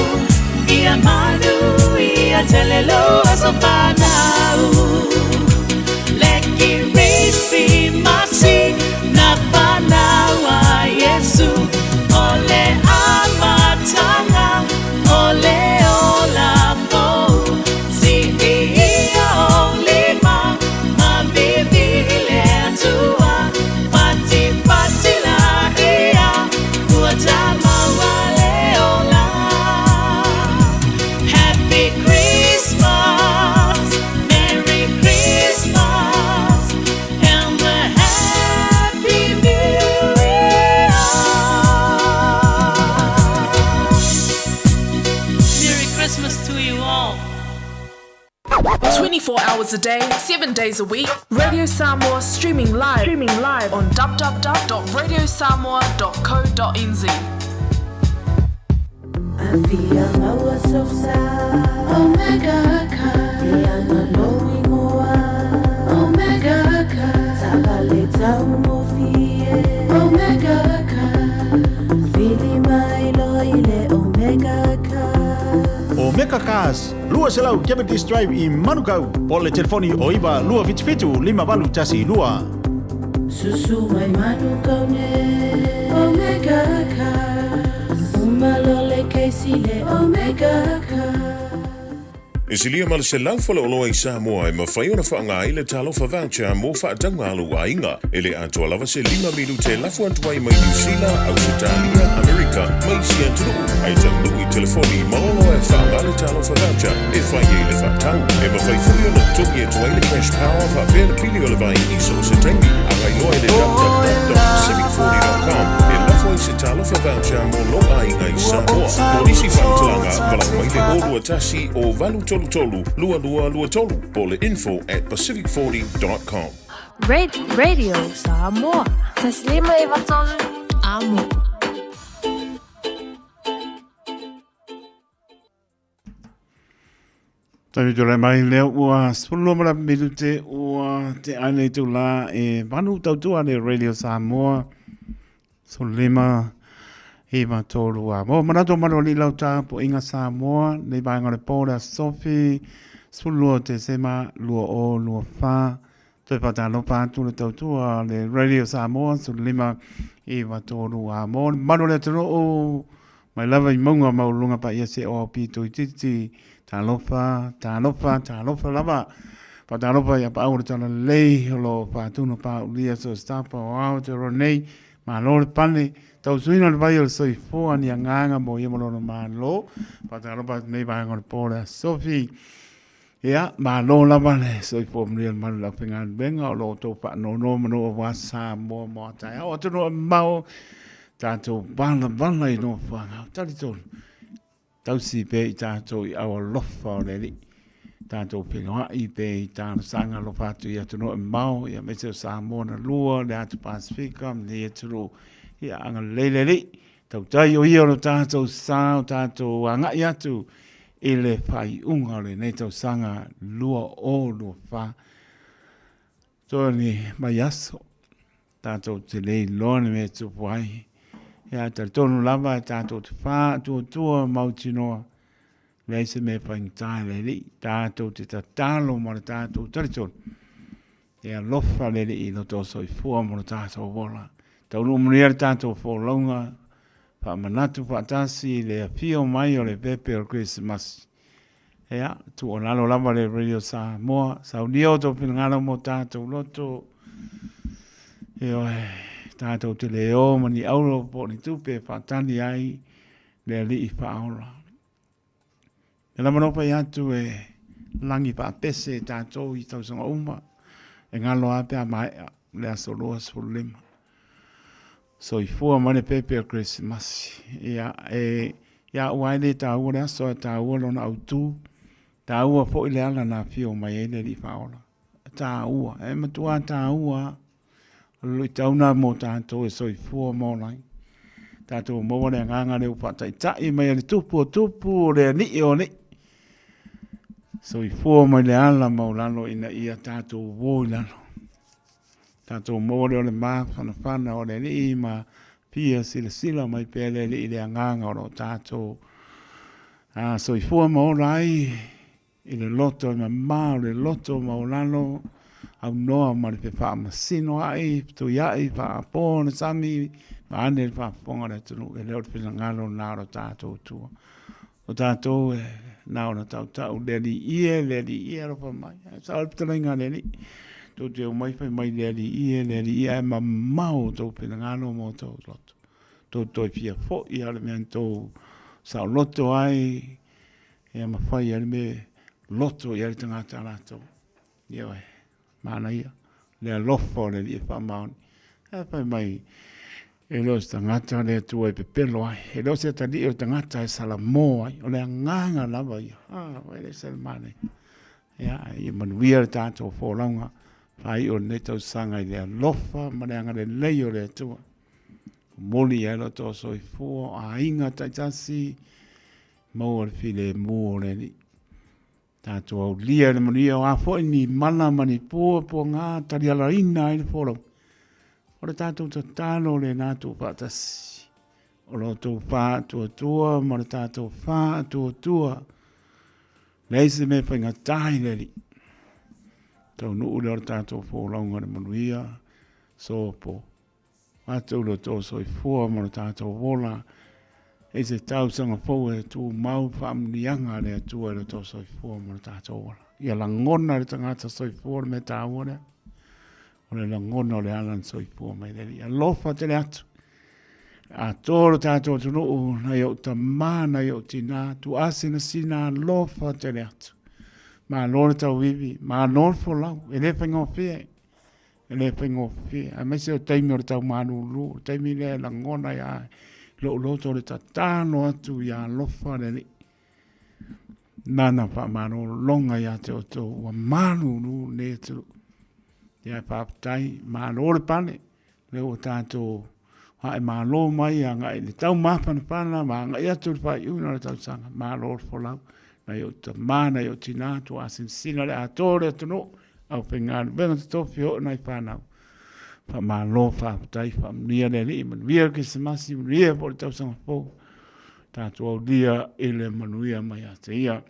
ia manu ia telelo asofanau Leki risi masi na panawa Yesu ole amatanga ole ola fo si ia olima ma bibile atua pati pati la ia uatama wale ola Happy Christmas Merry Christmas and a Happy New Year Merry Christmas to you all 24 hours a day, 7 days a week. Radio Samoa streaming live on www.radiosamoa.co.nz. Avia maua sosa Omega ka Ia maloi moa Omega ka Sabale tau mofie Omega ka Fili mai loile Omega ka O Meka Cars, lua selau Cavendish Drive i Manukau. O le telefoni o iwa lua fitu 5 tasi lua. Susu mai manu kaune Omega ka Umalole keisile Omega ka Isilia mal se lau fala oloa i Samoa e mawhai ona whaanga i le talofa voucher mo whaatanga alu a inga. Ele atua lava se 5 milu te lafu antuai mai New Zealand, Australia, Amerika, mai si antunu. Ai tangu i telefoni maolo e whaanga le talofa voucher e whai e le whaatau. E mawhai furi ona tungi e tuai le cash power wha pēle pili o le vai i so se tengi. Arai loa e le www.pacific40.com e lafu ai se talofa voucher mo loa inga i Samoa. Mo nisi whautulanga wala mai le orua tasi o valu tolu lua tolu pole info@pacific40.com Radio Samoa Taslima ivatolu amo Tawi tō mai leo ua spulu mara mitu te ua te ane tu la e manu tautua ne Radio Samoa so lima e ma tōru a mo manato mano li lau tā po inga Samoa nei vai ngore pōra Sophie spulu te sema lua o lua wha toi pata no pātu le tautua le Radio Samoa so lima e ma tōru a mo mano le tano o mai lava i maunga maulunga pa ia se o pito i titi Talofa lava. Pa talofa ia pa aure tana lei holo pa tuno pa ulia so stapa o au te ronei ma lore pane tau suina le vai o soi foa ni anganga mo ia mono ma lo pa talofa nei vai ngor pora Sophie ia ma lo lava le soi foa mria ma la penga benga o lo to pa no mo wa sa mo ta o to no mau tanto bana i no fa tali to tausi pe i tātou i awa lofa o le li. Tātou pingoa i pe i tāna sanga lofa atu i atu no e mau, i a mese o Samoa na lua, le atu Pasifika, le atu i a anga leile li. Tau tai o ia no tātou sā, tātou anga i atu, i le whai unga o le nei tau sanga lua o lua wha. Tōni mai aso. Tātou te lei lone me tupu ai. Ia te tonu lava tātou te whā tua mautinoa. Lei se me whaingai le li. Tātou te tatalo mo le tātou taritonu. Ia lofa le li no tō soifua mo le tātou wola. Taunu umria le tātou whōlaunga. Whamanatu whaatasi le apio mai o le pepe o Christmas. Ea, tu o lalo lava le Radio Samoa. Saudio tō pinangalo mo tātou loto. Eo tātou te leo mani auro po ni tupe whaatani ai le li i whaola. E la manopa i atu e langi whaapese tātou i tausanga uma. E ngalo apea mai le aso loa solema. So i fua mane pepe o Christmas. Ia uaile tā ua le aso tā ua lona autu. Tā ua po i le ala na fio mai e le li whaola. Tā ua, e matua tā ua. Lui tauna mo tātou e soi fua mo lai. Tātou mo le nganga le upatai tai mai le tupu o le ni o ni. Soi fua mai le ala mo lalo ina ia tātou wo lalo. Tātou mo le mā whana o le ni ma pia sila mai pele le i le nganga o tātou. Soi fua mo lai i le loto ma mā le loto mo lalo. Au noa ma le wha masino ai, tu iai, wha apōna sami, ma ane le wha ponga le tunu, e leo te ngalo nāro tātou tua. O tātou e nāo na tau, le li ie ropa mai. Sa alpita inga le li. Tō te o mai whai mai le li ie, e ma mau tō pina ngalo mo tō loto. Tō toi pia fo i ale mea tō sa loto ai, e ma whai ale me loto i ale tangata alatou. Ia wai. Mana ia, le alofo le li e whamaoni. E whai mai, e lo se tangata le tua e pepelo ai. E lo se tali o tangata e salamo ai. O le nganga lava ia. Wai le salamane. Ia, i manuia le tātou whōlaunga. Whai o netau sanga i le alofa, ma le anga le leio le tua. Moli e lo tō soi fua, a inga taitasi, mau le file mua le ni. Tātou au lia le manuia o a fwoi ni mana mani pua ngā tari ala ina i le wholau. O le tātou ta tālo le nātou pātasi. O lo tō pā tua, ma le tātou pā tua. Leise me whai ngā tahi le li. Tau nuu le o le tātou wholaunga le manuia, sopo. Mātou lo tō soi fua ma le tātou wola. E se tau sanga pou e tu mau whaamnianga le atua le tō soi fua mo le tātou wala. Ia la ngona le tangata soi fua me tā wane. O le la ngona le alan soi fua mai le li. A lofa te le atu. A tōro tātou tu nuu na iau ta mana iau tina. Tu asina sina lofa te le atu. Ma lore tau vivi. Ma lore fo lau. E le whaingo fie. E le whaingo fie. A mese o teimi o le tau manu lu. Teimi le la ngona ia lo to le tatano atu ia lofa le li. Nana pa mano longa ia te o to wa manu nu le tu. Ia paaptai mano le pane. Le o tato hae malo mai a ngai le tau mapana pana ma ngai atu le pai una le tau sanga. Malo le folau. Na yo ta mana yo tina tu asin sina le atore atu no. Au pengano. Venga te tofi ho nai panau. Pa malo fa tai fa nia le li man via ke se masi ria por tau sanga po ta tu dia ele manuia mai ate ia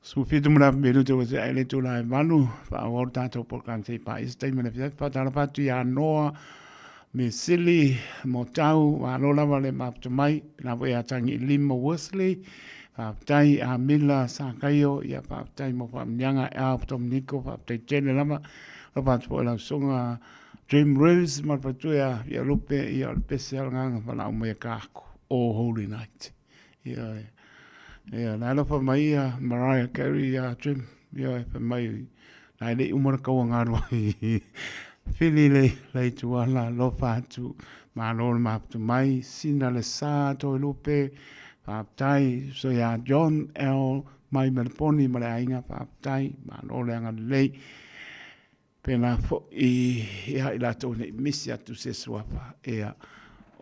su fitu mra melu te wase ele tu la manu fa o ta to por kan se pa is tai mena fa ta la tu ya no me sili mo tau wa lo la vale map to mai na vo ya tangi limo wesley fa tai a mila sa kaio ia fa tai mo fa nyanga a tom niko fa tai tene lama Apa tu la songa Dream Rose ma patuia ia lupe ia special nganga para o me kako o Holy Night. Ia na lo pa mai Mariah Carey ia Dream ia pa mai na le umar ka wanga ro. Fili le tu ala lo fa tu ma lo ma tu mai sina le sa to lupe pa tai so ia John L mai melponi ma le ainga pa tai ma lo le anga le pena fo ia ila tone misi atu se swapa ia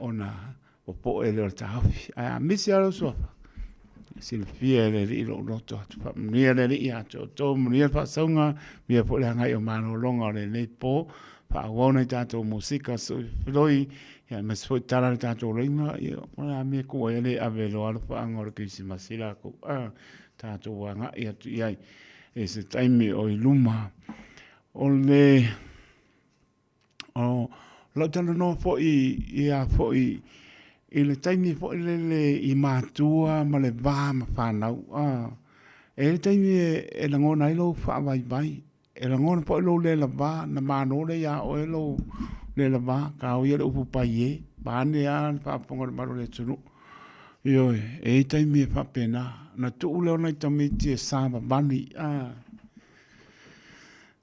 ona o po ele o tafi a misi alo swapa Silfia le li lo roto fa mnia le li ato to mnia fa songa mia po le ngai o mano longa le le po fa wona tato musika so floi ya me so tara tato ringa io ona me ko ele avelo al fa angor ki si masila ko tato wanga ia tu ia e se taimi o iluma o le o lo tano no fo ia fo i le taimi fo le i mātua ma le vā ma whanau. E le taimi e la ngona i lo wha vai vai. E la ngona po i lo le la vā na māno le ia o e lo le la vā ka o ia le upu pai e. Bāne a whaponga le maro le tunu. Ioi, e taimi e whapena. Na tu ule ona i tamiti e sāba bani.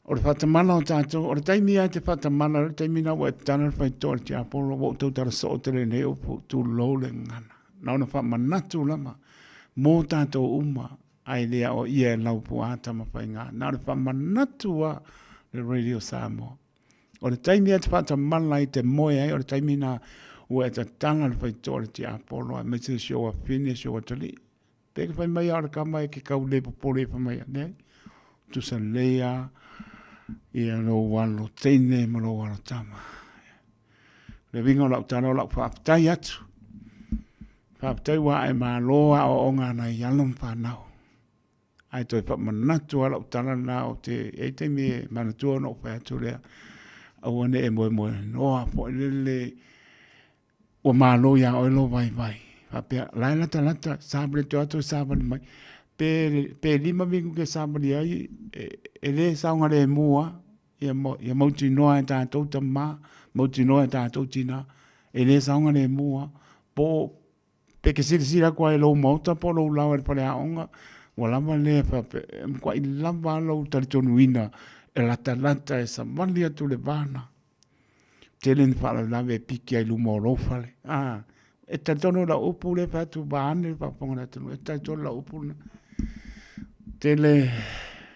O le whatamana o tātou, o le taimi ai te whatamana, o le taimi na ua e tana whai tō le te apolo, o tau tara so o te le ne o tū lou le ngana. Na ona whamanatu lama, mō tātou uma, ai lea o ia e lau pu ata ma whai ngā. Na ona whamanatu a le Radio Samoa. O le taimi ai te whatamana i te moe ai, o le taimi na ua e ta tana le whai tō le te apolo, a me te sio a whine, sio a tali. Peke whai mai ara ka mai ke kau le popole whai mai ane. Tu sa lea, ia lo walo teine ma lo walo tama. Le vinga o lau tano lau whaaptai atu. Whaaptai wa e maa loa o onga na i alum whanau. Ai toi whamanatu a lau tana na o te eite me manatua no whaatu lea. Awane e moe moe noa po lele o maa loa o ilo vai vai. Whapea lai lata lata sabale tu ato sabale mai. Pe lima mingu ke sabali ai e le saunga le mua ia mauti noa e tātou tamā mauti noa e tātou tina e le saunga le mua po pe ke sira kua e lau mauta po lau lau e pare aonga wa lama le kua i lama lau taritonu ina e lata lata e samali atu le vana telen whala lawe e piki ai luma o lofale e taritonu la upu le patu baane pa ponga tonu e taritonu la upu tele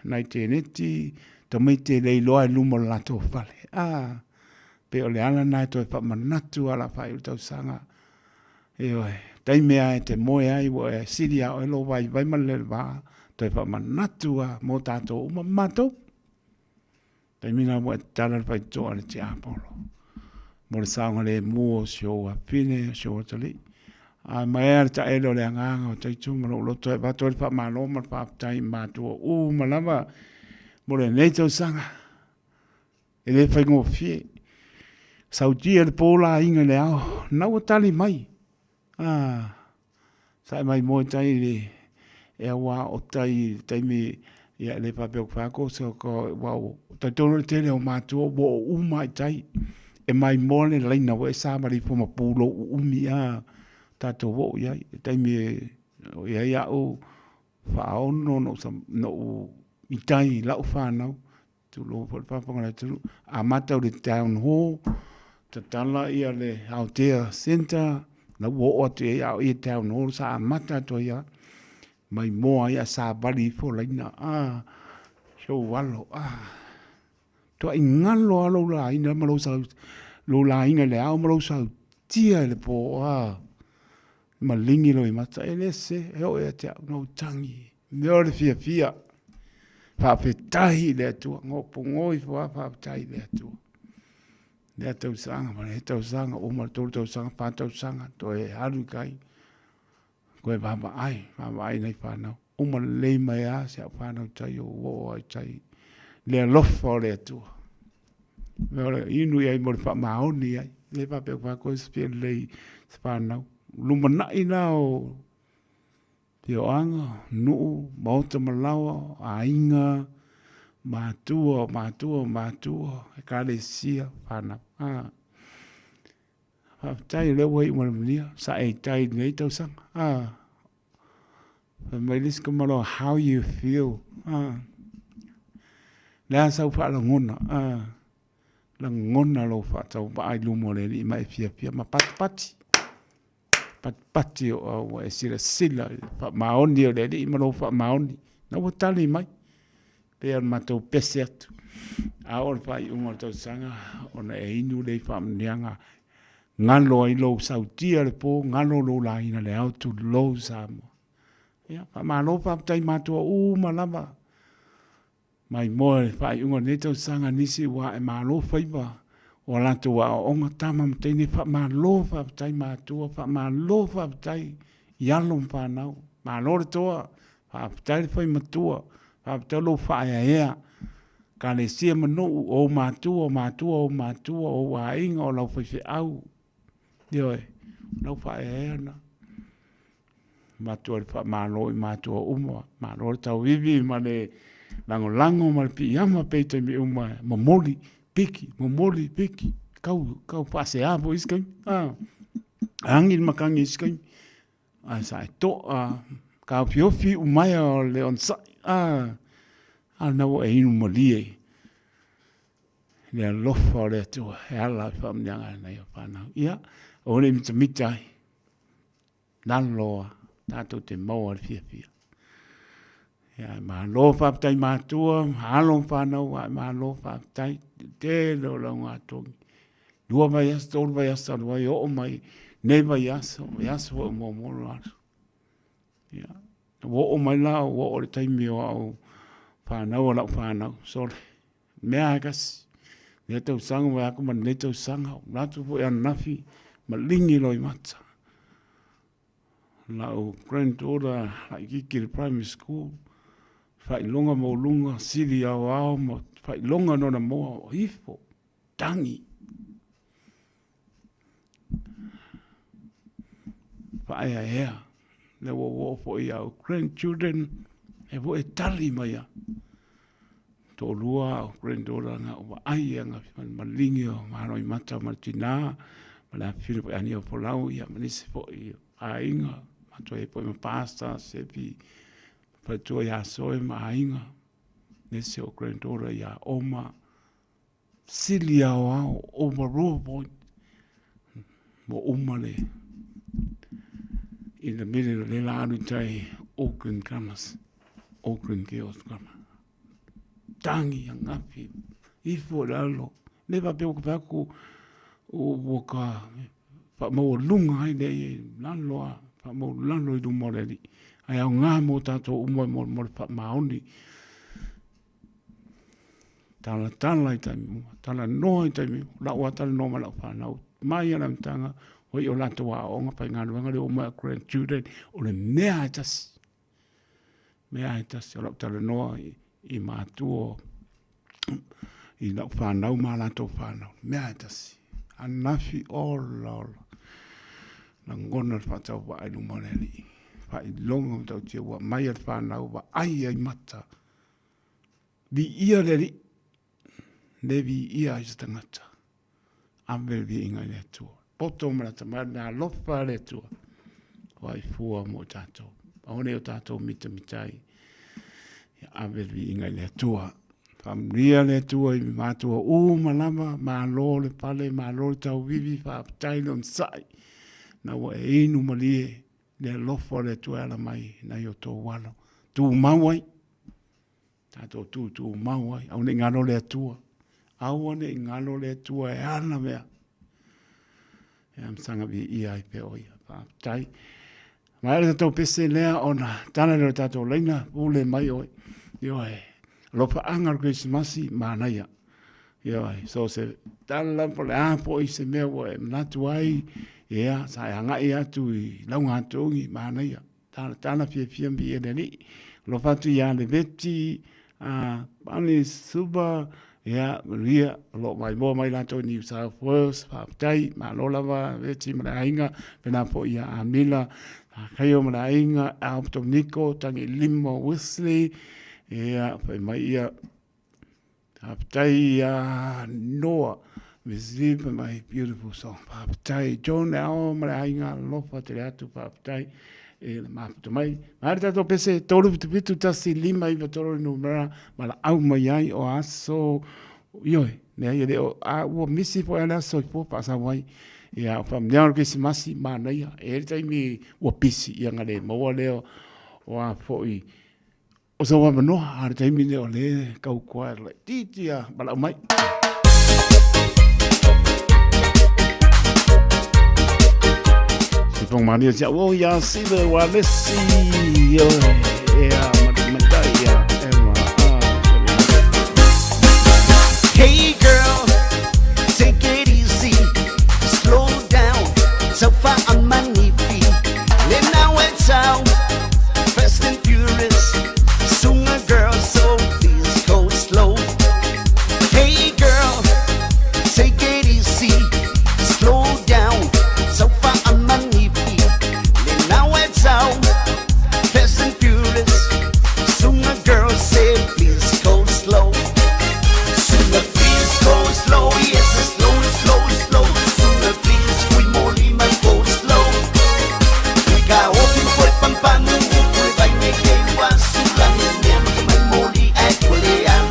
nai te neti tamai te lei loa luma lato fale pe o le ala nai to pa manatu ala fai tau sanga e oi tai mea e te moe ai wo e siria o lo vai vai mal le va to pa manatu a mo tato uma mato tai mina mo tala fai to ala te apolo mo le sanga le mo sio a fine sio tali a mai ta e lo le anga o tai tu mo lo to va to pa malo ma pa tai ma tu malava mo le nei tau sanga e le fai ngo fie sauti e pola inga le au na o tali mai sai mai mo tai le e wa o tai mi ia le pa pe fa ko so ko wow ta tono te le o ma tu o mai tai e mai mo le leina o sa mari fu ma pulo umi tato wo ia taimi ia o fa no no itai la fa no tu lo fa pa tu a mata o town hall tala ia le Aotea Center na wo o te ia i town hall sa mata to ia mai mo ia sa bali fo leina so walo to ingalo lo la ina malo sa lo la ina le au malo sa tia le po ma lingi lo i mata ele se e o e te no tangi me o le fia fa petai le tu ngo pongo i fa petai le tu le tau sanga ma le tau sanga o ma tau sanga pa tau sanga to e haru kai ko e baba ai nei fa no o ma le mai a se fa no tai o ai tai le lofo le tu me o inu ai mo fa maoni ai le pa pe fa ko spie le fa no lumana ina o pio anga nu mauta malawa ainga matua e kale sia pana tai le wei mo nia sa e tai nei tau sang mai lis como lo how you feel la sa fa la ngona lo fa tau ba ai lumo le i mai fia ma pati o e sila ma oni o le i malo fa ma oni na o tali mai pe al mato peset a or fa i un to sanga ona e inu le fa mnianga ngalo i lo sautia le po ngalo lo la ina le auto lo samo Ia, pa malo pa tai matua malama. Mai moe, pa i unga neto sanga nisi wa e malo faiba. O lanto wa o onga tama mtene pa malo pa tai matua, pa malo pa tai yalom pa nau. Malo le toa, pa tai fai matua, pa tai lo fa ea. Ka le sia manu o matua, o wa inga o lau fai fe au. Dio e, lau fa ea na. Matua le pa malo i matua uma, malo le tau vivi ma le lango ma le pi ama peita mi uma, mamoli, piki, kau pase apo iskai, angin makangi iskai, sa e to, kau piofi umaya o le on sa, nau e inu malie, le alofa o le atua, e ala i whamnyanga nei o whanau. Ia, o le mitamitai, naloa, tātou te maua le fia. Ia, ma lo whaptai mātua, halo whanau, ma lo whaptai, te lo lau ngā tongi. Dua vai asa, tolu vai asa, vai o mai, nei vai asa o mo moro asa. Ia, o mai la, o le taimi o au whanau o lau whanau, sore. Mea hakas, ne tau sanga, vai ako man ne tau sanga, ratu po e anafi, ma lingi loi mata. Lau granddaughter, like kiki primary school, fai longa mo lunga, siri au, fai longa nona moa o hifo, tangi. Fai a ea, le wo po i au grandchildren, e wo e tali mai a. Tō lua au granddaughter nga o ai anga, malingi o maroi mata martina, ma la whiru pe ani o polau, ia manise po i a inga, mato e po i ma pasta, sepi, patua ia soe ma inga, nese o granddaughter ia oma, sili au over robo, mo umale, in the middle of the anu tai Auckland Grammars, Auckland Girls Grammar. Tangi ang api, ifo lalo, neba pe o kapaku o woka, pa mo lunga ai nei laloa, pa mo lalo i du moreli. Ai au ngā mo tātou umoi mo pa maoni. Tala i taimi, tala noa i taimi, lau atala noa ma lau whanau. Mai ana mtanga, hoi o lato wa onga pai ngā ruanga le o mai grandchildren, o le mea etasi. Mea etasi, o lau tala noa i mātua, i lau whanau ma lato whanau. Mea etasi, anafi ola. Na ngona whatau wa ainu moreli. Whai longa mtau tia wa mai at whanau wa ai mata. Vi ia leri, ne vi ia i tangata. Amel vi inga le tua. Poto mrata marana lofa le tua. Wai fua mo tatou. Aone o tatou mitai. Amel vi inga le tua. Famria le tua i mātua malama, malo le pale, malo le tau vivi, whaaptai non sai. Na wa e inu malie, le lofa le tua ala mai, na i o tō walo. Tu mauai. Tatou tu mauai. Aone ngalo le tua. Awane ngalo le tua e ana mea. E am sanga vi ia i pe oia. Tai. Ma ere tatou pese lea ona. Tana leo tatou leina. Ule mai oi. Io e. Lopa angar Christmasi manaia. Io e. So se tala po le apo i se mea o e mnatu ai. Ea. Sa e hanga i atu i launga atungi manaia. Tana fia mi e neni. Lopa tu ia le veti. Pani suba. Ia, Maria, lo mai mo mai lato New South Wales, whaptai, ma lolawa, veti mana inga, pena po ia Amila, kaio mana inga, Alptom Nico, tangi Limo Wesley, ia, pai mai ia, whaptai ia Noah, Viziv, my beautiful song, whaptai, John Ao, mana inga, lofa te atu, whaptai, e maputo mai. Mare tato pese tolu pitu tasi lima i vatoro numera mala au mai ai o aso ioi. Nea i leo a ua misi po ala so i po pasa wai. Ia o familiar ke si masi mana ia. E eri taimi ua pisi ia ngale maua leo o a po i. O sa wama noa are taimi leo le kau kua le titia mala au mai. Se pong Maria sia o ya sibe wa lesi yo ya matai ya Emma. Hey girl, take it easy, slow down, so far on my knee feet. Then now it's out, fast and furious, soon a girl, so please go slow. Hey girl, take it easy, slow down, so far on my knee feet. Then now it's out, fast and furious, soon a girl, say please go slow. Sooner please go slow, yes, slow, slow, slow. Sooner please, we more man go slow. Ikaw open for pampano, kung ba'y may kewa, sulang niya, may moli at kuliyan.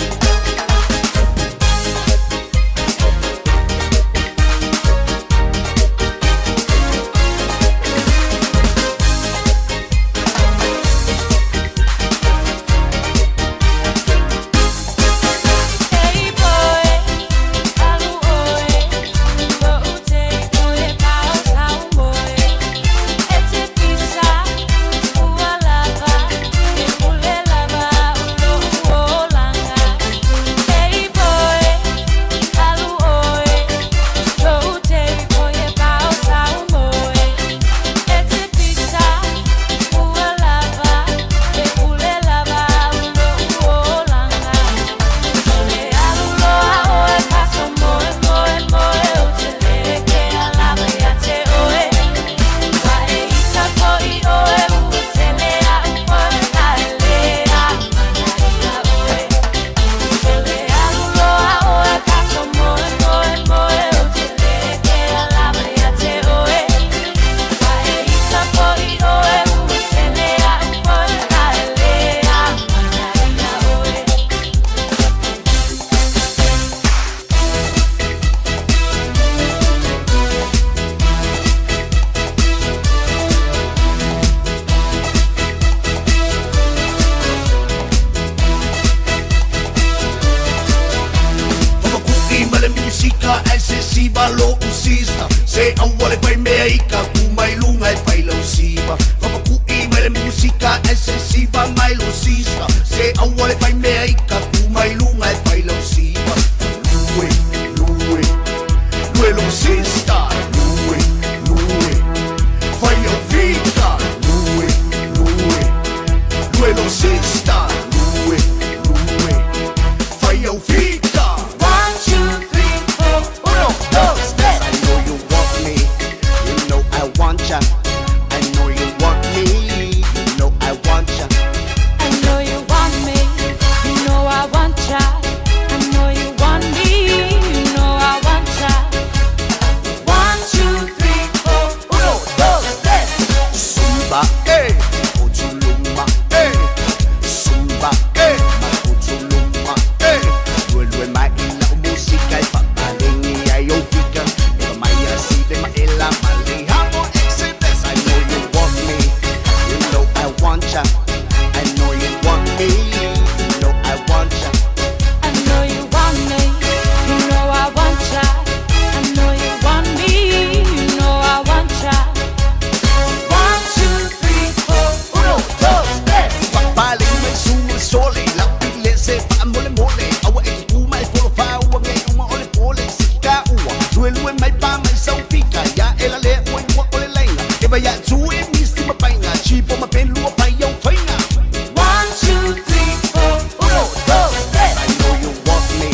Se awale pai mea ika kumai lunga e pai lau siva. Papakui mai le musika e se siva mai lo sista. Se awale pai mea ika kumai lunga e pai lau siva. Lue, lue, lue lo sista. Lue, lue, fai au vita. Lue, lue, lue lo sista. Lue, lue, fai au vita. 1, 2, 3, 4, 1, 2, 3. I know you want me, you know I want ya. I know you want me, you know I want ya. I know you want me, you know I want ya. 1, 2, 3, 4, 1, 2, 3. Zumba, Ochuluma, Zumba, Ochuluma, Lue mai la musica e fa balengi ai opika. E mai asi de ma ela mali hamo exodus. I know you want me, you know I want ya. I know you want me, you know I want ya. I know you want me, you know I want ya. I know you want me, you know I want ya. 1, 2, 3, 4, 1, 2, 3. Papaling may sumusole, lapile se pa mole mole. Awa e kuma e polo fa ua ngai uma ole pole sika ua. Lue mai pa mai sau pika ya ela le ua ua ole lenga. E ba ya tu e misi ma painga, chipo ma pen lua pa yau fainga. 1, 2, 3, 4, 1, 2, 3. I know you want me,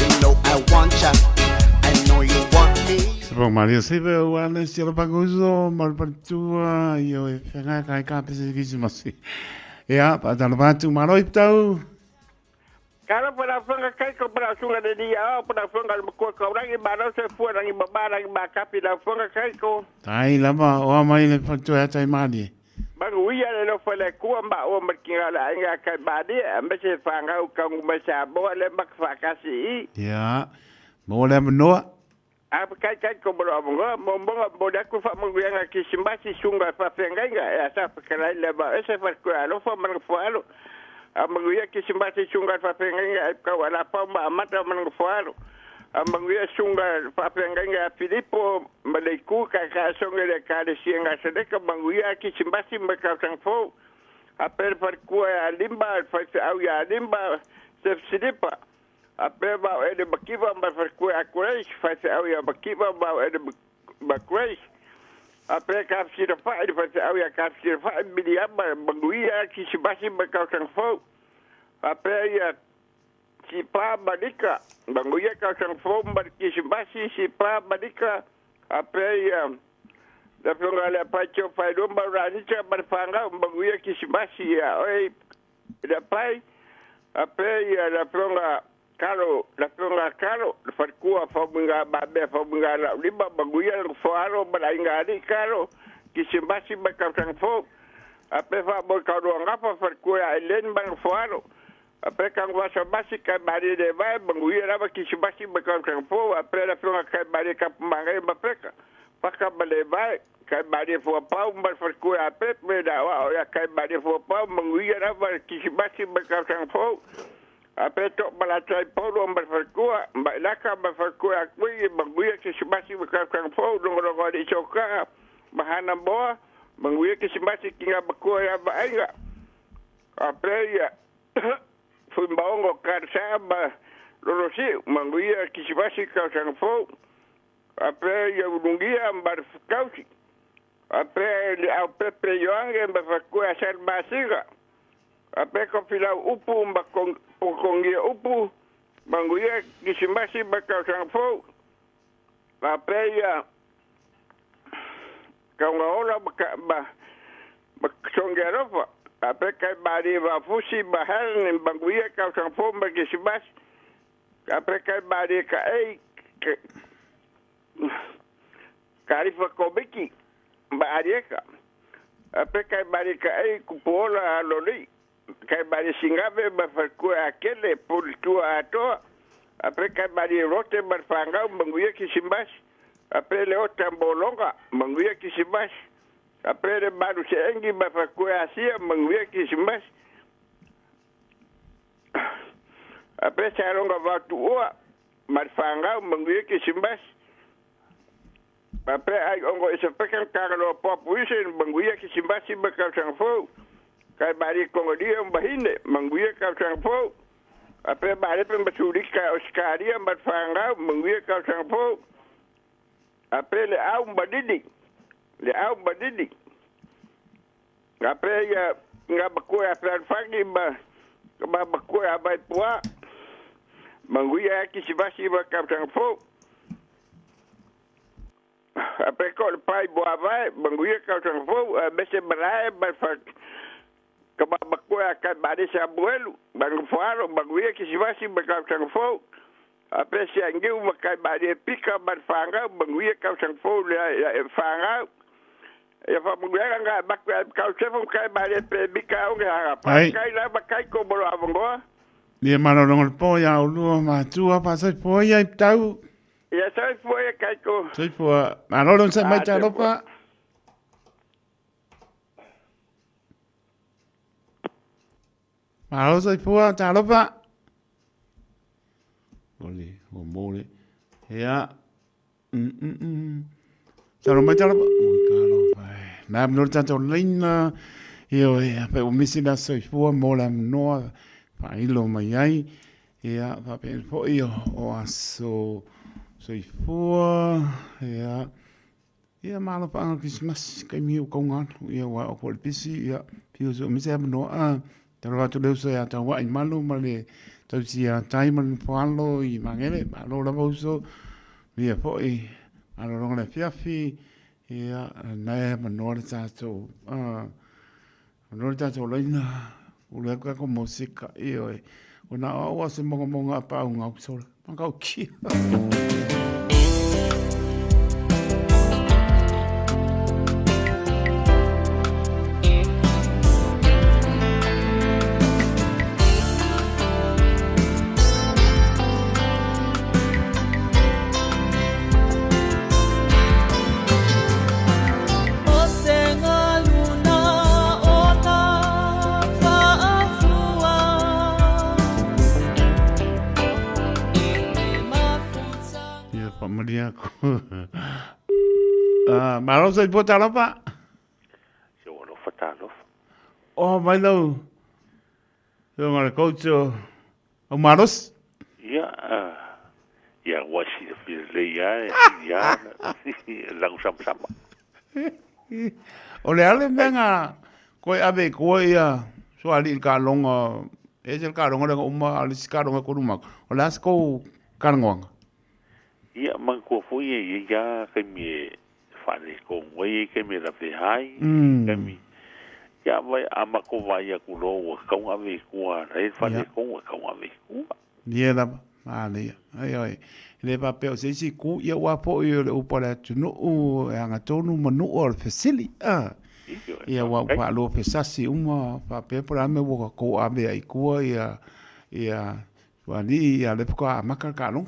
you know I want ya. I know you want me. Se pong Maria sibe wa lesi lo paguzo malpatua yo e fenga kai ka pese kisimasi. Ya, pa talo patu maroi tau. Kalau pada fanga kai ko pada sunga de dia, pada fanga ko ko rangi ba se fu rangi ba rangi ba kapi da fanga kai ko. Tai lama o mai le patu ya tai mali. Ba uia le fa le ku ba o makinga la nga kai ba dia, ba se fanga o ka ba sa bo le mak fa kasi. Ya. Mo le no. Apa kai ko bro mo da ku fa mo nga ki simbasi sunga fa fanga nga ya sa pa kai le ba se fa ku alo fa man fa alo. Maguia que se bate chunga fa penga ka wala pa ma mata man faro Manguia sunga whapenganga Filipo Maleiku ka songa le ka le sienga sedeka manguia ki simbasi makautang fo. A per kua limba fa au ya limba se Filipa. A per ba ede bakiva ma per kua akrais fa au ya bakiva ba ede bakrais. A per ka fira fa ede fa au ya ka fira fa biliaba manguia ki simbasi makautang fo. A per ya si pa badika banguia ka sang fom bar ki simbasi si pa badika ape da plonga la pacho fa do barani cha bar fanga banguia ki simbasi ya oi da pai ape da plonga karo farkua fobunga babe fobunga la liba banguia faro balainga di karo ki simbasi ba ka sang fom ape fa bo ka do ngapa farkua elen bang faro Après, quand on va se passer, quand on va aller devant, on va aller qui se passe, quand on va après, la fleur, quand on va aller cap manger, on va faire. Pas quand on va aller devant, quand on va aller faut pas, on va faire quoi après, mais là, quand on va aller faut pas, on va aller qui se passe, quand on va après, on va aller on va faire quoi, là, quand on va faire quoi, oui, on va aller qui se passe, quand on va, donc on va aller choquer, bahana boa, on va aller qui se passe, qui va quoi, après, fui maongo karsaba lorosi manguia kisibasi ka sangfo apre ya ulungia mbar kausi apre yoange mbafaku asar basiga apre ko fila upu mbakongia upu manguia kisibasi baka sangfo apre ya kaungaola ba songerofa Après que Bari va fusi bahal ni banguia ka sang fom ba kisibas. Après que Bari ka karifa kobiki ba arieka. Après que Bari ka kupola loli. Que Bari singabe ba farku akele por tu ato. Après que Bari rote ba fanga banguia kisibas. Après le otambolonga banguia kisibas. Après le baru sengi bafa kuasia manguia kismas. Après ça longa va tua marfanga manguia kismas. Après ai ongo isa pekan kagalo popuisen manguia kismas bakal sangfo. Kai bari kongodia bahine manguia ka sangfo. Après bari pembasudika oskaria marfanga manguia ka sangfo. Après le au badidi le au badidi après ya ngabakoya franfangi ba bakoya ba poa manguia kisibasi ba kaptang fo après ko le pai boava manguia kaptang fo bese brae ba fak kaba bakoya ka bade sabuelu bang faro manguia kisibasi ba kaptang fo après si angiu makai bade pika ba fanga manguia kaptang fo le fanga ya fa mugera nga bakwa ka chefo kai bare pe bika nga pa kai la bakai ko bolo avongo ni mano no po ya lu ma tu pa sai po ya tau ya sai po ya kai ko sai po mano no se mai ta pa mano sai po ta pa oli o mole ya Saro mai tala na menurut tanto laina io pe o misi na so fo mola no pa ilo mai ai ia pa pe fo io o aso so fo ia malo pa Christmas kai mi ko ngan ia wa o pisi ia pio so misi no a taro tu le so ya ta wa malo male tau si a tai man falo I mangele malo la boso ia fo Alo le fiafi ia na manor tato manor tato leina ule ka ko musika io ona o se monga pa unga so panga ki Maria ko. Maro sa ipo talo pa. Se o lo fatalo. Oh, mai lo. Yo ngare coach o Maros. Ya, ya wasi le ya lang sama. O le ale menga koe ave koe ia so ali ka longa e se ka longa uma ali ka longa ko uma o las ko kangonga Ya man ko foi ya que me fale con we que me la fe hai que me ya vai ama ko vai ku lo ka un ave ku re fale con ka un ave ku dia da ali ai le papel se si ku ia wa po i le upala tu no o anga tonu manu o facili ia wa pa lo pesasi uma papel para me wo ko ave ai ku ia wa ni ia le ko maka ka no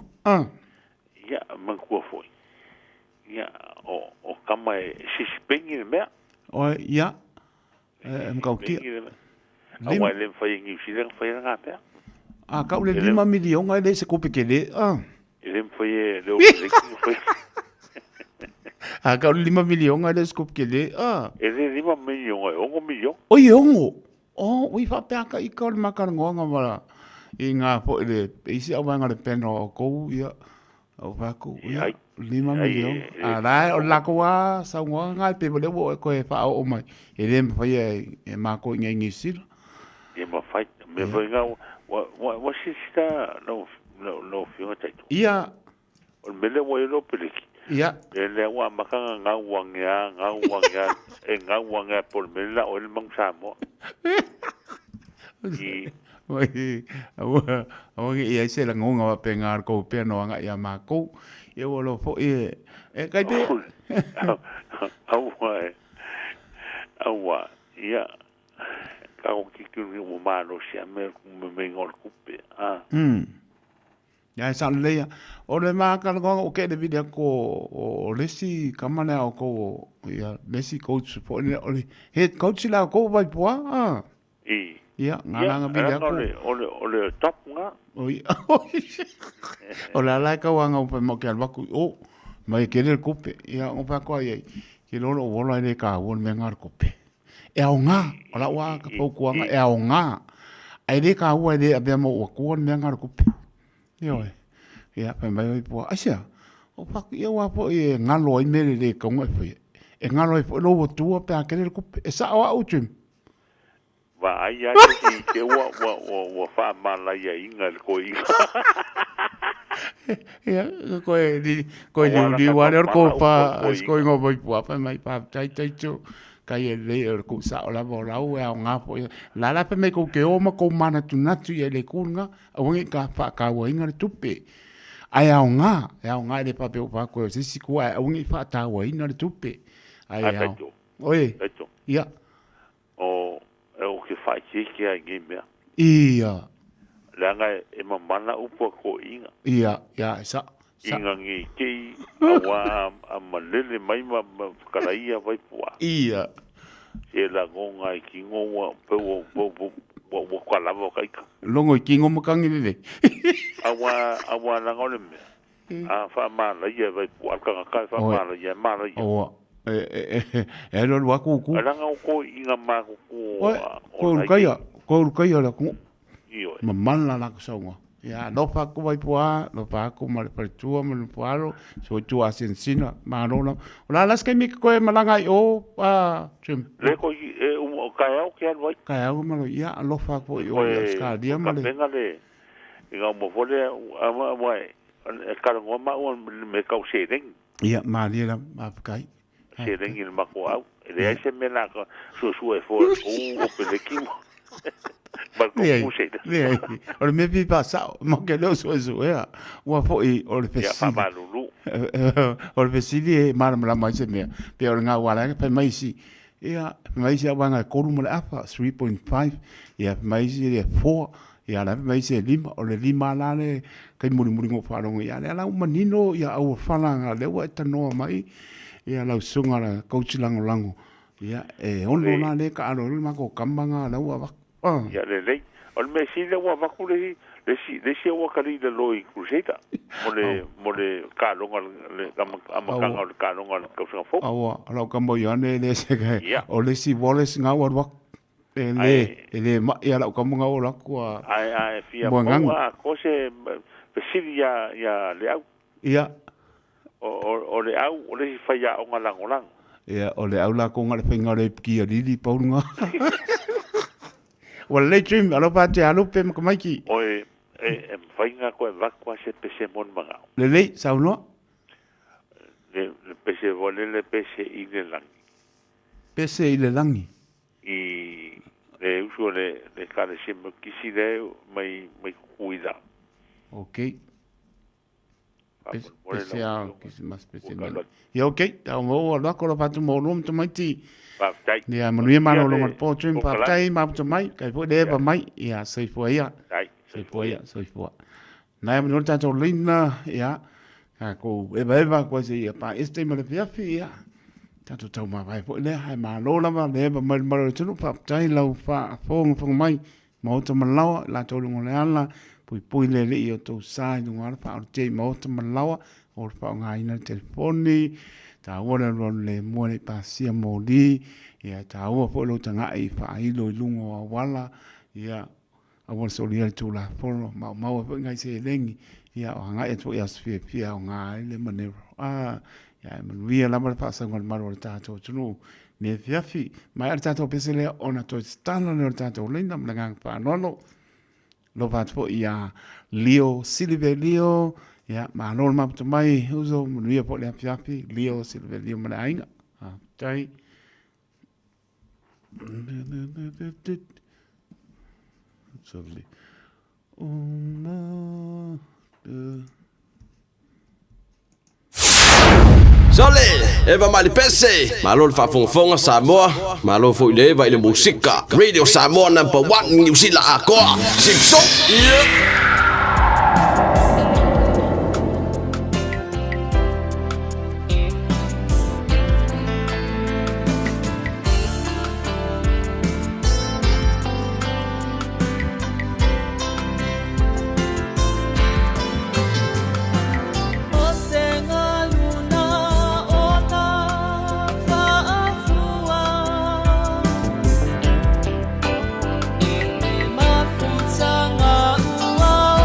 ya man ko foi ya o kama si spengi me o ya ka ki awa le fai ngi si le fai nga pe ka le 5 milion ai le se ko pekele ele foi le foi ka 5 milion ai le se ko pekele ele 5 milion ai 1 milion o yongo wi fa pe ka i ko maka ngonga mara inga po le isi awa nga le peno ko ia o va ko ia 5 milion ala o la ko wa sa nga pe le wo ko e fa o mai ele me foi e ma ko ngi sil e ma fai me foi nga wa si sta no fio tai ia o mele wo lo peliki ia ele wa makanga nga wanga por mele o el mang samo Oi, awa ia se la ngonga wa pengar ko peno nga ia ma ko e wo fo e kai te awa ia ka o ki ku mo malo sia me ngol kupe ya sa le o le ma ka ngo o ke de video ko o lesi kamane o ko ia lesi coach fo o head coach la ko vai po ia ngala nga ko ole top nga oi o la ka wanga o mo ke alba ku o mai ke le kupe ia o pa ko ai ke lo o lo le ka o me ngar kupe e o nga o la wa ka po ku nga e o nga ai le ka o le abe mo o ku me ngar kupe yo ia pa mai po asia o pa ia wa po e ngalo i me le ka ngo e ngalo i lo tu pa ke le kupe e sa o tum va ai ya que wa fa mala ya inga ko i ya ko di wa ko pa ko ngo boy pa mai pa tai chu kai le ko sa la bola o nga po la pe me ko ke o ma ko mana tu na tu ye le kunga o ngi ka pa ka wo inga tupe ai a nga le pa pe pa ko si ko o ngi fa ta wo inga tupe ai a oi ya o que faz que é ninguém mesmo. Ia. Langa e mamana upo ko inga. Ia, sa. Inga ngi ki awa amalele mai ma kalaia vai pua. Ia. E la gonga ki ngowa pe wo kala wo kai. Longo ki ngoma kangi le. Awa la ngole me. Fa ma la ia vai pua ka fa ma la ia ma la ia. E lo wa ku alanga ko inga ma ko la ku mamala la ko songa ya no fa ku vai poa no fa ku ma per tua ma poaro so tu asensina ma no la las ke mi ko e malanga o pa chim le ko e o kaya o ke vai kaya o ma ya lo fa ko o ska dia ma le venga le inga mo fole ama vai e ka ngoma o me ka se ding ya ma le la ma kai se rengi le mako au ele ese mena ko su e fo o peleki ba ko puse o me vi pasa mo que lo so ya o fo i o le pesi ya pa lulu o le pesi e mar la mai se me pe o nga wala pe mai si ya mai si anga ko mo le apa 3.5 ya mai si le 4 ya la mai se lima o le lima la le kai muri ngo fa ro ya la manino ya au fala le wa tano mai ia lau sunga la coach lango ia ono na le ka alo ma ko kambanga la wa ya le on me si le wa va ku le Lesi o kali le loi Crusader. Mo le kalonga le amakanga le kalonga ka sa fo. Awa, ala ka mo yane le se ka. O le si Wallace nga wa ele ma ya la ka mo nga o la kwa. Ai fia mo ko se pesilia ya le au. Ia. O le au o le fa ya o ngalangolang. Ia, o le au la ko nga le finga le ki ali paunga. Wala le trim alo pa te alo pe mo mai ki. Oi fainga ko va kwa se pese mon manga. Le sa no. Le pese vole le pese i le langi. Pese i le langi. I le uso le kare se mo kisi le mai cuida. Okay. Pese a kisi mas pese. Ya okay, ta mo la ko la pa tu mo no to mai ti. Paptai. Ya mo ni mano lo mo po trim paptai ma to mai kai po de ba mai ya sei po ya. Sei po. Na mo ta to lina ya. Ka ko e ba ko se ya pa este mo le fiafi ya. Ta to tau ma vai po le hai ma lo la ma le ba mo tu paptai lau fa fong mai mo to ma lawa la to lo le ala pui le le o to sai no ar pa o te mo to ma lawa o pa ngai na telefoni. Ta ora le mo le pasia mo di ya ta ua po lo tanga i fa i lo lungo wala ya awan so lia tu la fono ma po ngai se lengi ya o ngai to ya sfia pia o ngai le manero ya man via la mar pasa ngal mar ta to tunu ne fiafi ma ar ta to pesele ona to stano ne ta to le nam ngang pa no lo va po ya Leo Silvelio ya ma no ma to mai uso via po le fiafi Leo Silvelio ma ainga tai Lovely. Sole, eva mali pese, malol fa fonga Samoa, malo fo ile va ile musika. Radio Samoa #1 New Zealand akoa. Simpson. Wow.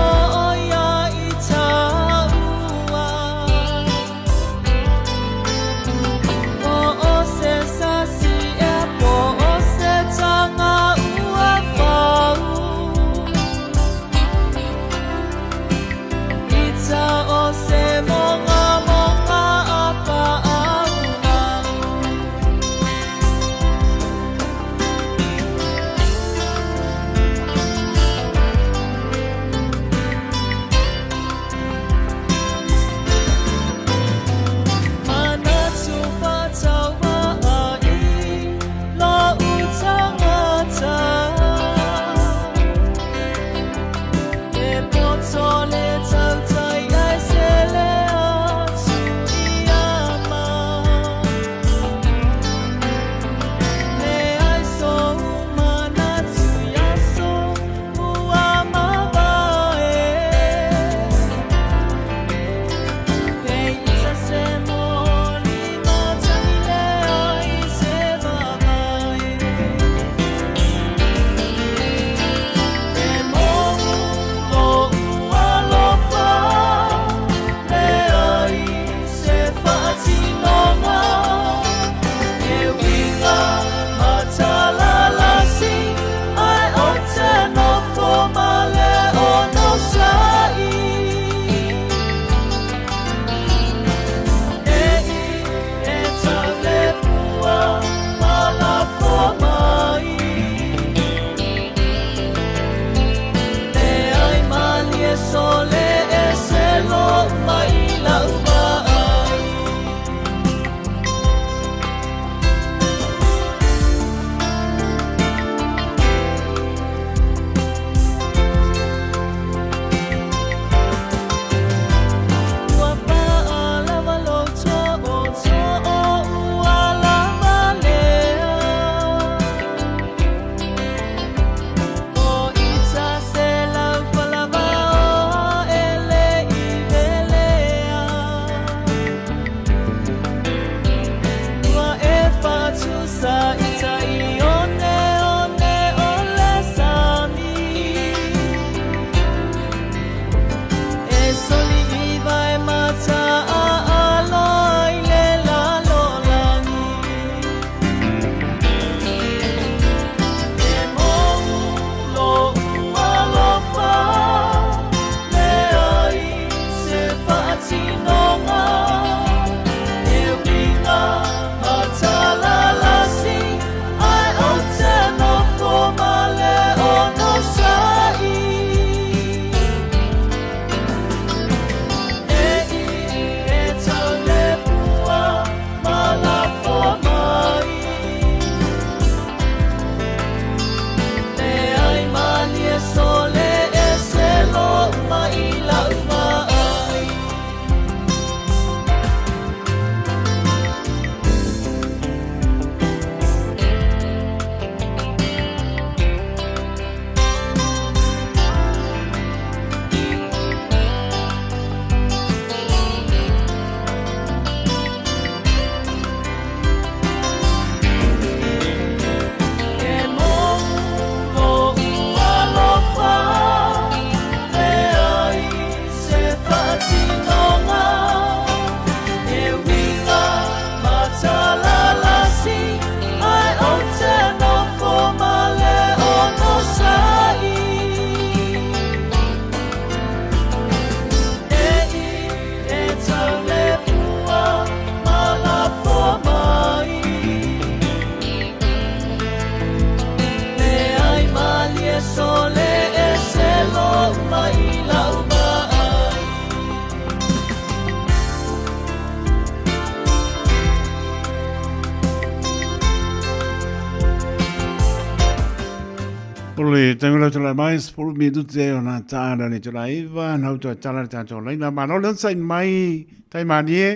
Pule, tango la tala mai, spulu mi dute o na tāra ni tala iwa, nau tua tala tātou leina. Mano lan sain mai, tai mani e?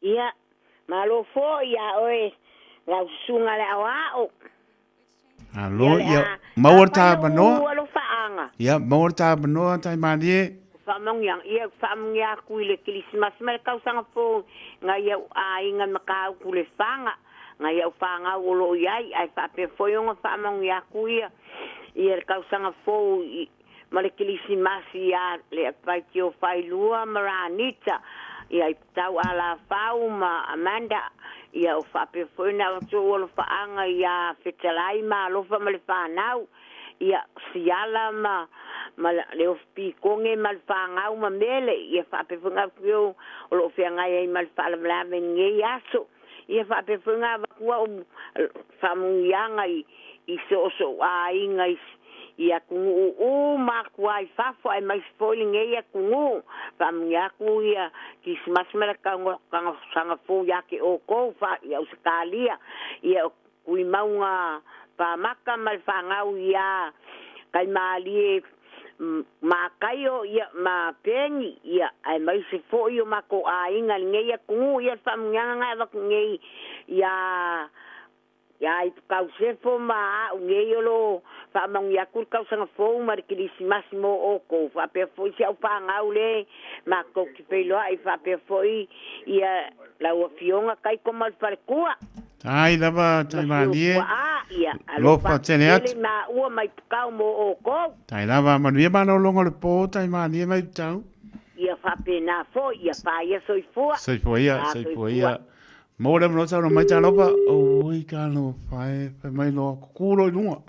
Ia, malo fo, ia oe, ngau sunga le au au. Alo, ia, mawar tā manoa? Alo faanga. Ia, mawar tā manoa, tai mani e? Whamong yang, ia, whamong ia kui le kilismas, mele kau sanga fo, nga ia a inga makau kule whanga. Nga iau whanga olo iai, ai whape whoionga whamong ia kuia. Ia kau sanga fo, ma le kilisi masi ia le apaiti o whailua maranita. Ia i tau ala whau ma Amanda. Ia o whape whoina o tō olo whaanga ia whetalai ma alofa ma le whanau. Ia siala ma le o pikonge ma le whangau ma mele. Ia whape whanga kio o lo whiangai ai ma le whalamlame ngei aso. Ia whapefunga wakua o whamungianga i so a inga i a kungu o makua i whafo ai mai spoiling e a kungu whamungiaku ia ki simasmera kanga sanga fō yake o kou i au sakalia ia kui maunga pamaka mal whangau ia kai maalie makaio ia ma pengi ia ai mai se fo io ma ko a inga ngai ku ia famnyanga va ngai ia i kau se fo ma ngai lo fa mang ia ku kau sanga fo ma kilisi masimo o ko fa pe fo si au pa ngaule ma ko ki pelo ai fa pe fo ia la o fionga kai ko mal par kua ai lava tai mani e lo pa tene at na ua mai kau mo o ko tai lava manu ia mano longo le po tai mani e mai tau ia fa pe na fo ia pa ia soi fo ia mo le no sa no mai talo pa o i ka no fai pe mai lo kulo i lunga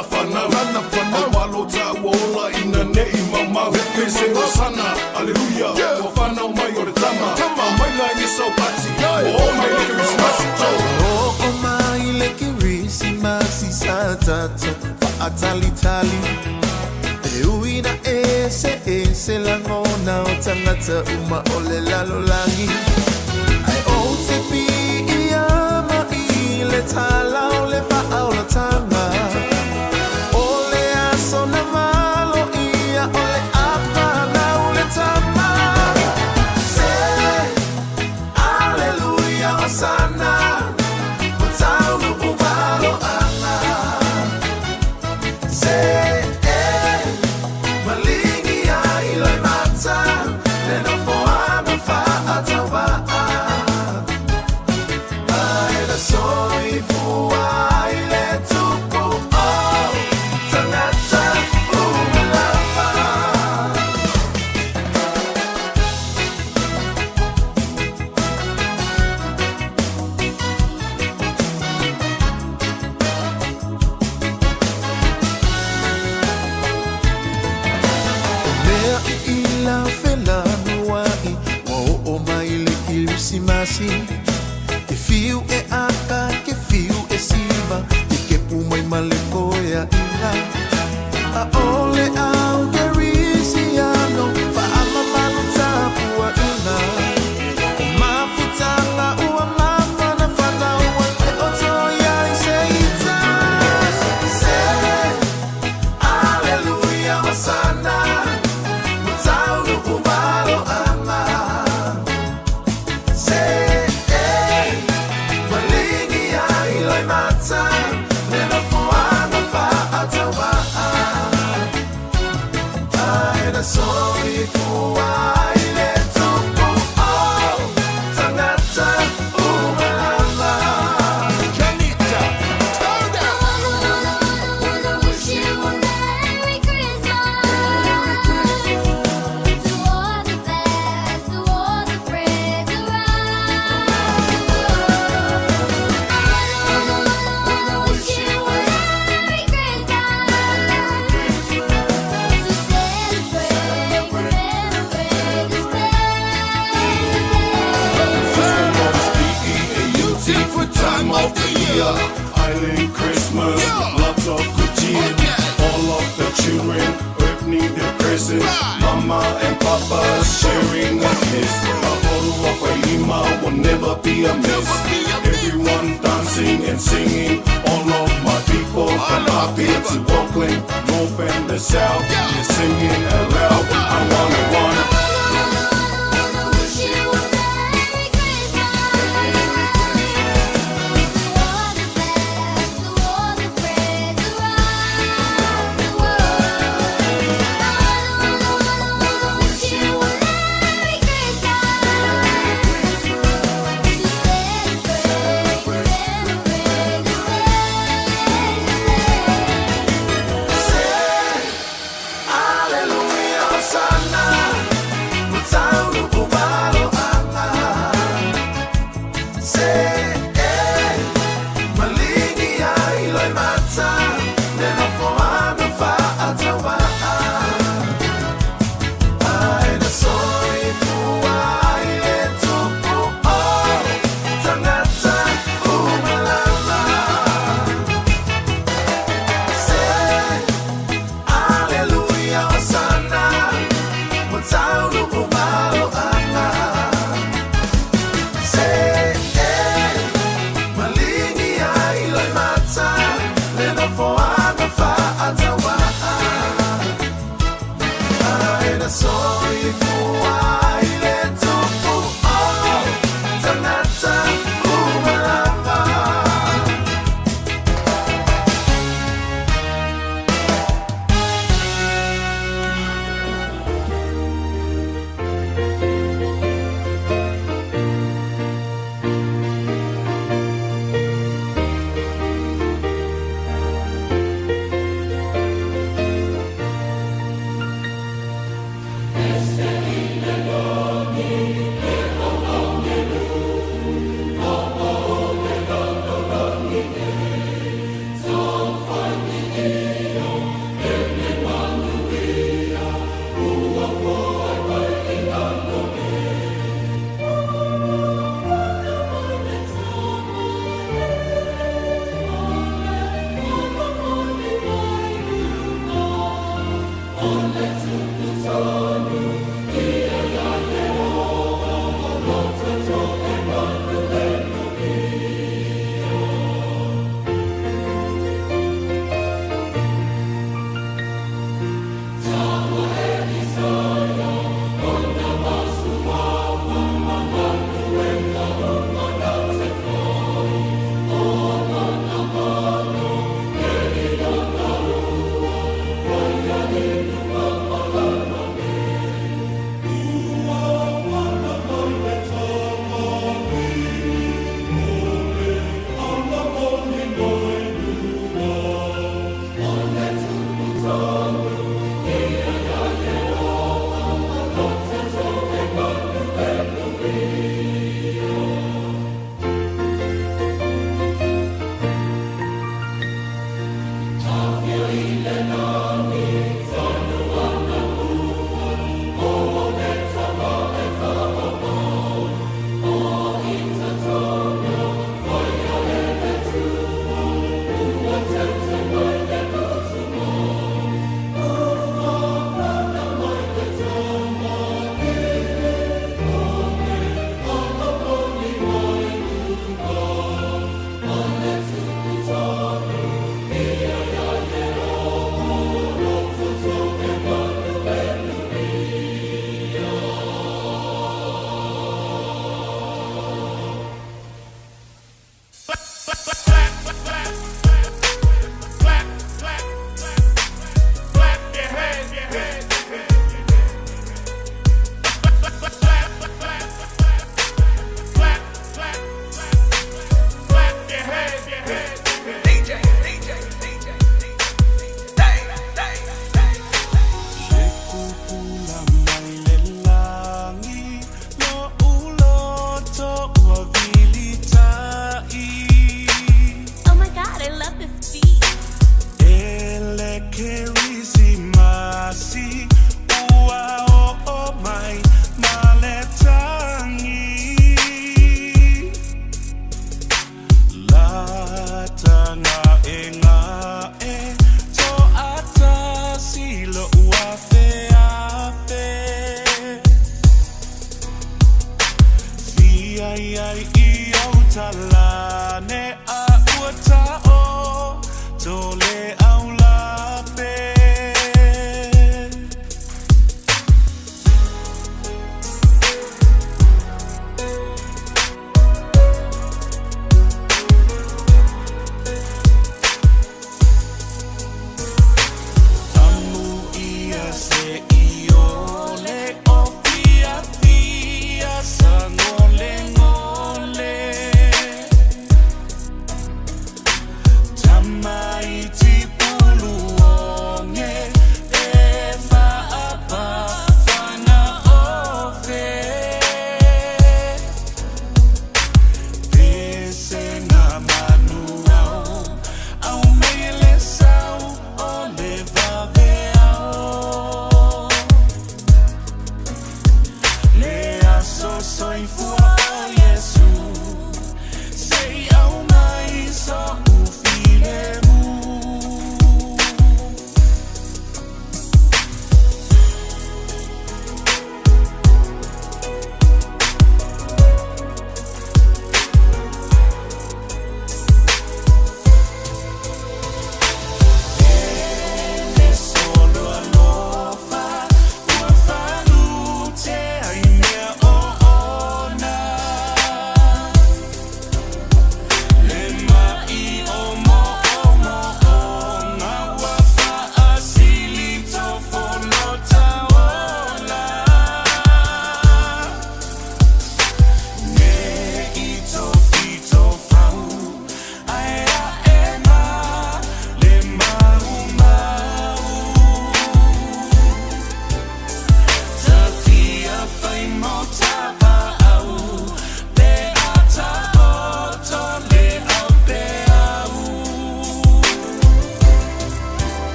Lana whanau Awalo ta wola ina nei mamau Me se o sana, aleluia O whanau mai o re tama Mai lai me sau pati O mai le Christmas O mai le Christmas sa tata Atali E uina ese langona O tangata uma ole lalo langi Ai o te pi ia mai le tala o le wha o le tanga O le aso na malo ia o le apa na o le tama Se, aleluia o sana O taunu o malo ana Se, malingi ai loi mata Le no foana fa atawa Ai la soi fuai le tupu o Tangata umalama Mea ila fela nuai Wa o mai le kirisimasi Ke fiu e aka, ke fiu e siva E ke pumai maleko e a ina A ole au ke risiano Fa ama malu tapu a ina O mafutanga ua mafana fana ua le oto ya i se ita Se, aleluia o sana Mutaunu umalo ama Se, malingi ai loi mata Le no foana fa atawa Ai na soi fuai le tupu o Tangata umalama Janita, turn down Wish you a Merry Christmas to all the best, to all the friends around. Wish you a Merry Christmas to celebrate this Beautiful time of the year, Island Christmas, lots of good cheer. All of the children opening their presents, Mama and Papa sharing a kiss. A photo of a lima will never be a miss. Everyone dancing and singing, all of my people from up here to Oakland, North and the South, they're singing aloud. I wanna Wish you a Merry Christmas to all the best, to all the friends around the world. Wish you a Merry Christmas to celebrate Aleluia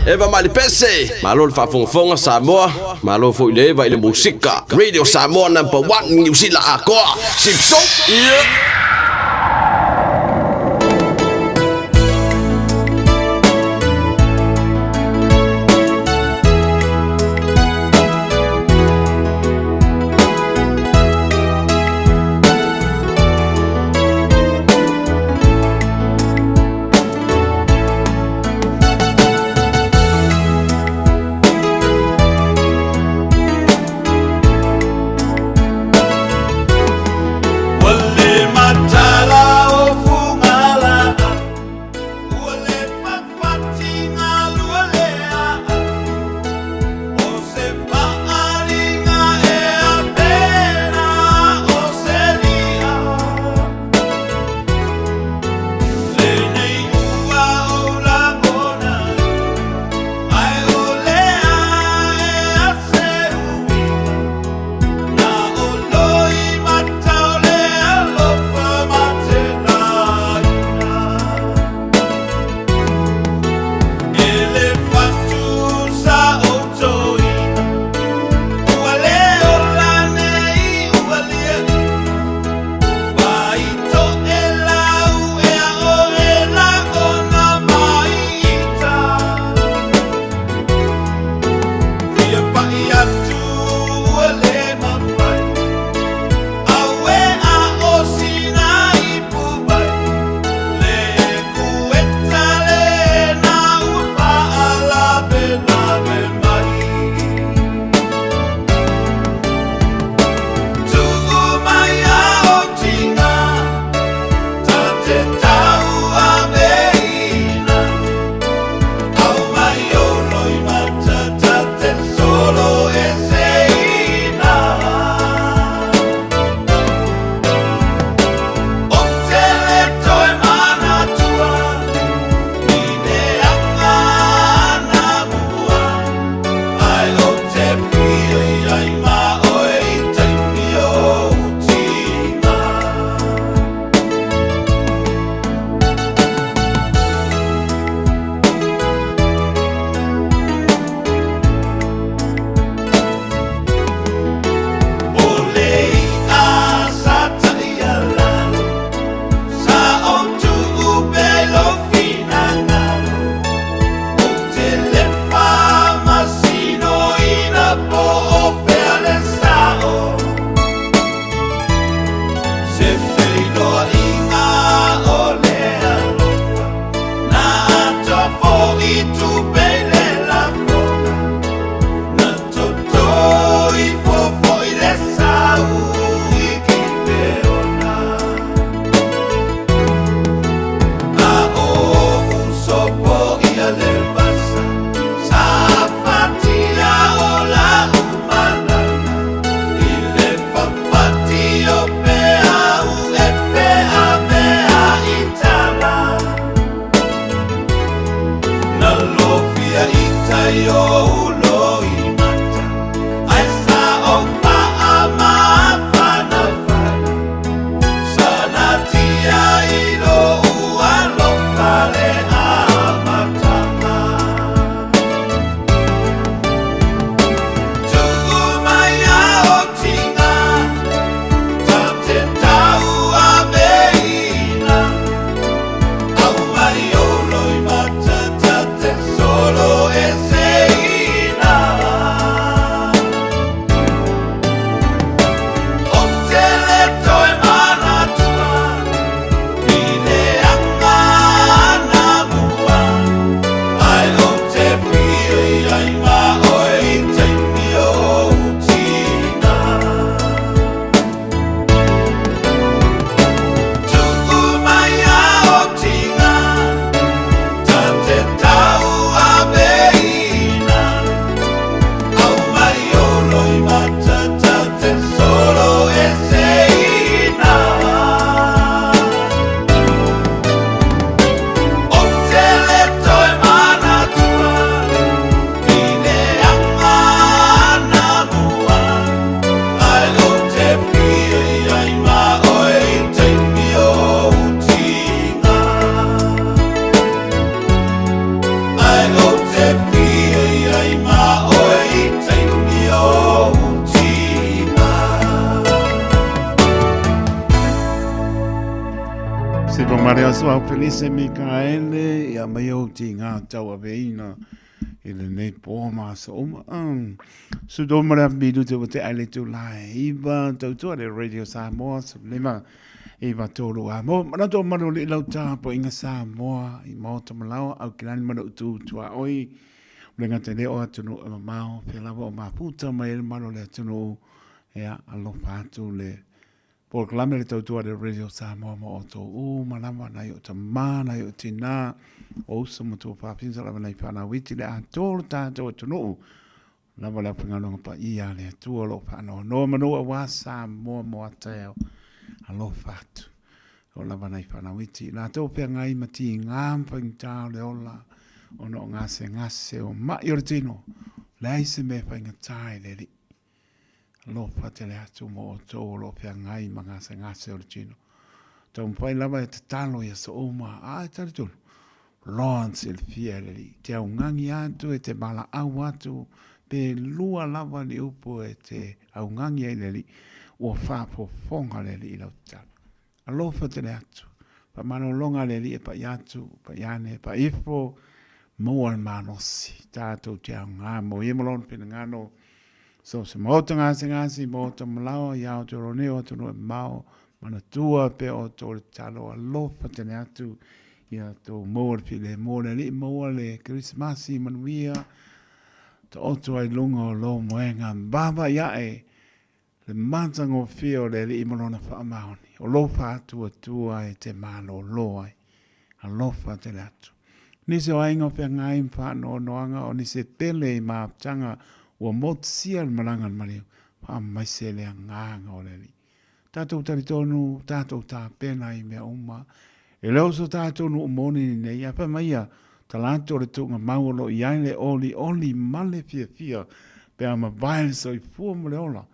Eva Malipese, Malo le whafonga Samoa, Malo fo ile vai le musika. Radio Samoa #1 New Zealand akoa. Simpson, yeah. Wale Maria sua Felice Micaele ia mai o ti ngā tau a veina i le nei pōma so so do mara bidu te te ale tu lai iwa tau tua le Radio Samoa so lema iwa tōru a mo mana tō maro li lau tā po inga Samoa i mao tamalau au kilani mara utu tua oi lenga te leo atunu o mao pe lawa o maputa mai le maro le atunu ea alofa atu le por klame le tautua de Radio Samoa mo o tō malama na yo ta mana yo tina o so mo tō whapinsa lava nei whana witi le a tōru tātou atunu lava le pingalonga pa ia le atua lo whano no manu a wā Samoa mo ateo alofa atu o lava nei whana witi la tō pia ngai mati ngāmpa ngā le ola o no ngase o ma yortino leise me fa inga tai le li lo fa le atu mo to lo pia ngai manga se ngase ortino to mpai lava e talo ya so ma a tartu lons il fieli te ungangi atu e te bala au atu pe lua lava ni upo e te ungangi e le li o fa po fonga le li lo talo alo fa te le atu pa mano longa le li e pa yatu pa yane pa ifo mo al manosi tato te ngā mo i molon pina ngano so se mo te ngasi mo te malao i au te roneo te no mao mana tua pe o to talo a lofa te ne atu i a to mo al pile mo le mo le Christmasi manuia te oto ai lunga o lo moenga baba ia e le mantango fio le li molona fa maoni o lofa tua e te malo loai a lofa te le atu ni se ainga pe ngai pa no noanga o ni se tele ma tanga o motsia malanga mario pa mai se le nganga o le tato taritonu tato ta pena i me uma e leo so tato no moni nei ya pa mai ya talanto le tunga maulo i ai oli male fia pe ama vai so i fu mo le ola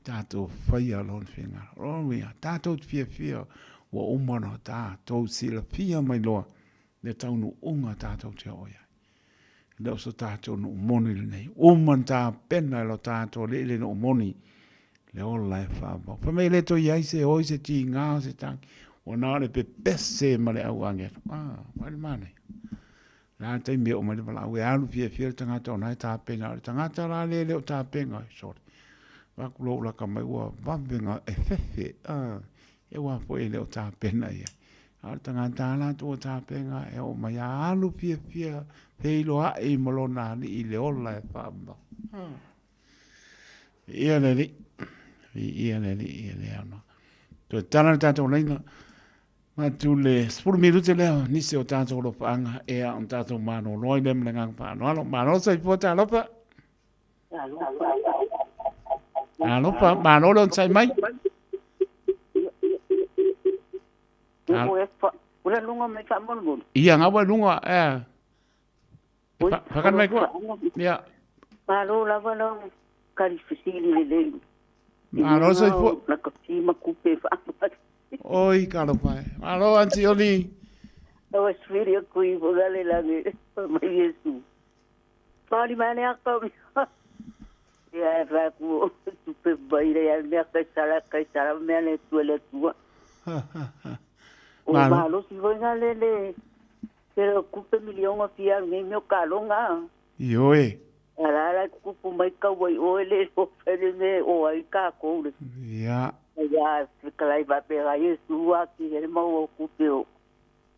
tato faia lon finga ronwia tato fia o uma no tato sila fia mai loa le taunu unga tātou te oia. Leo so tātou no moni le nei. Uman tā pena lo tātou le no moni. Le ola e whāpau. Pamei le to iai se hoi se ti ngā se tangi. O nā le pe pese ma le au angeru. Wale mane. Nā tei mea o mai le wala au e alu fia tangata o nai tā penga. Tangata la le leo tā penga. Sorry. Wakulo ula ka mai ua wapenga e fefe. E wapo e leo tā pena ia. Tanga tala to ta penga e o mai alu pia pe lo a e molona ni i le ola e fa ba ia le ana to tala to leina ma tu le spur minuto le ni se o tanto lo panga e a un tato mano noi dem le ngang pa no ma no sai pota lo pa ma no lo sai mai Ula lunga mai fa mon. Iya ngapa lunga Pakan mai ko. Ya. Malo la vano kari fisili le. Malo sai fo. Na ko si makupe fa. Oi kalo pai. Malo anti oli. O sfirio kui vogale la me. Mai Yesu. Pari mane akko. Ya fa ku super baile ya me kai sala me le tuele tua. O malo si voi ngalele. Pero kupe milion o fia ngai meu kalonga. Ioe. Ara kupu mai ka wai o ele o fere me o ai ka ko. Ya. Ya kalai va pega Yesu aki ele mau kupe o.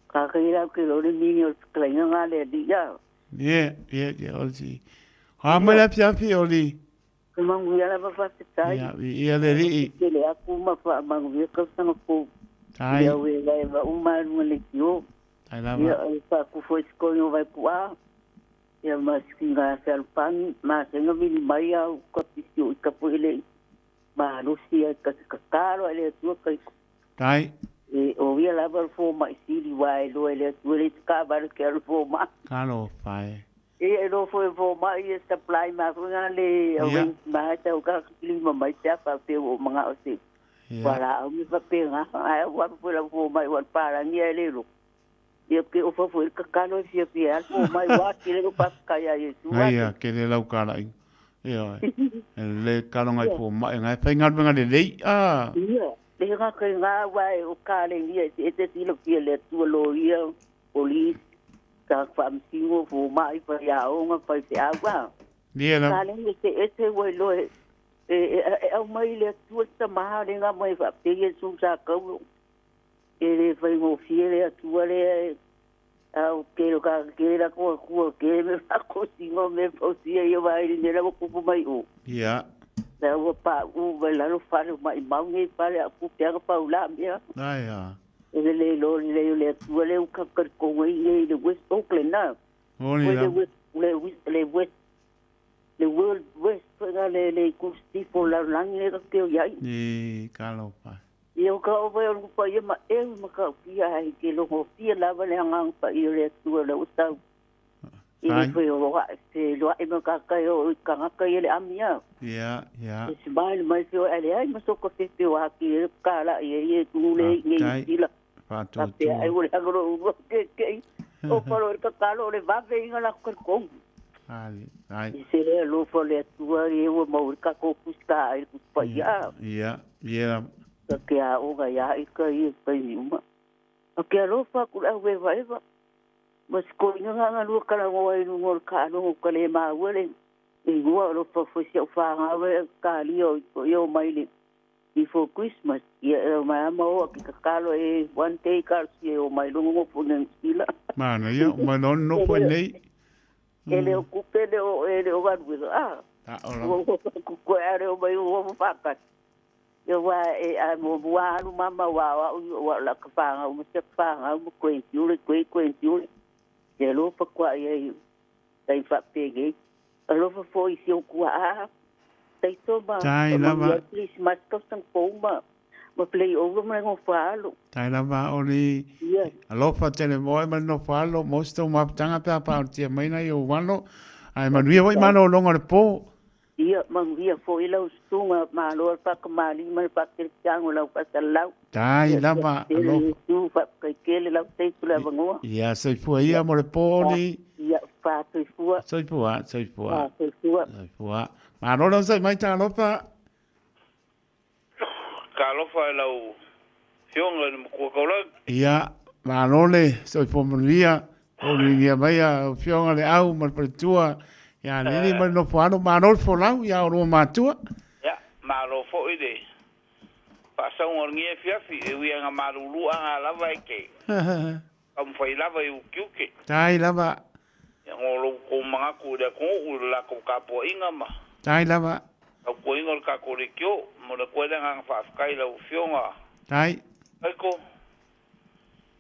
Ka kaira ke lo ni niño klai ngale dia. Ye, olsi. Ha me la pia oli. Mangu ya la fa sai. Ya le ri. Ele akuma fa mangu ka sana ko. Ai. Ya we va uma no le kio. Ai lá. Ya fa ku foi escolho vai puar. Ya mas kinga sel pan mas nga vini mai au ko pisio ka po ele. Ma no sia ka caro ele tu ka. Tai. E o via la ver fo mai sili vai lo ele tu ele ka bar ke fo ma. Kalo pai. E no foi fo mai e supply ma nga le o ma ta o ka klima mai ta fa pe o mga o si. Para o mi fa pe nga ai wa po la fo mai wa para ni ele lo. Ia ke o foi ka kano sia pia o mai wa ke le pas kaya Yesu. Ai ke le lau kala i. Ia. Le kalo ngai po mai ngai fa ngal benga le lei. Ia, le nga kai nga wai o ka le ni e te tilo ki le tu lo ia police ka fam singo fu mai pa ya o nga pa se agua Dia ka na. le ni te ese wai lo e au mai le tu ta ma le nga mai fa te ye su sa ka ele vai mo fiere tu le au ke lo ka ke la ko ke me fa ko singo me po si e vai ni le ko pu mai o Ya. da o pa u vai la lo fa mai mau ngi pa le pu pe ka pa ula mia Ai ya. le lo le tu le ka ka ko ngi le West Oakland na Oni la. le world west le kusti po la lang le ka ke ya Ni kalo pa. yo ka o vai o pa ye ma e ma ka pia ai ke lo ho pia la va le ngang pa i le tu le usta i le foi o wa se lo ai ma ka yo ka ka ye le amia Ya, ya. Ismail mai fio ele ai ma so ko se fio aki ka la ye tu le tai. ngi la Pa tu. Tapi ai o le agro ke o paro ka kalo le va ve inga la ko Ai, ai. se le lo fo le tu ai o mo ka ko puska ai ku pa ya Ya, ya. ke a o ga ya i ka i pa i uma a ke lo fa ku la we va eva mas ko inga nga lu ka la mo ai no ka no ka le ma wele i go lo fa fo se fa nga we ka li yo mai le before Christmas ya ma o ki ka kalo e one day ka si o mai lo mo fu nen sila Mana ya, ma no foi nei. ele o ku pe ele o ga with Ta ora. ko are o mai o fa ka yo wa e a mo wa lu mama wa la ka fa nga mo se fa nga mo ko en yu le ko en yu ye lo fa kwa ye dai fa pe ge lo fa fo i si o ku dai to ba Tai lava. Christmas ko sang po ma play over mo ngo fa lo Tai lava oli. yes Alofa tele moi ma no falo mosto ma tanga pa tia mai na yo wano. Ai ma ria mai mano longa le po. ia mang via fo i lau stunga ma lo pa ka ma li ma pa ke chang lau pa sa lau Tai lava. Alofa. tu fa ka ke le lau te tu la bango Ya sei fu ia mo le po ni. ia pa tu fu Sei fu a, sei fu a. tu fu Sei fu a. Ma no non sei mai ta alofa. Ka alofa e lau fionga ni mkua kaula. Ia, ma no le sei fu mo ria. O ni mai a fionga le au ma pretua. Ya ni ma no fano ma no fo lau ya o ma tua. Ya, ma lo fo i de. Pa sa un ngie fiafi e wi nga marulu nga lava ke. Kam fai lava i ukiuke. Tai lava. Ya ngolo ko mga ku de ko u la ko ka po inga ma. Tai lava. Ka ko inga ka ko le kyo mo le ko nga fa kai la fionga. Tai. Ai ko.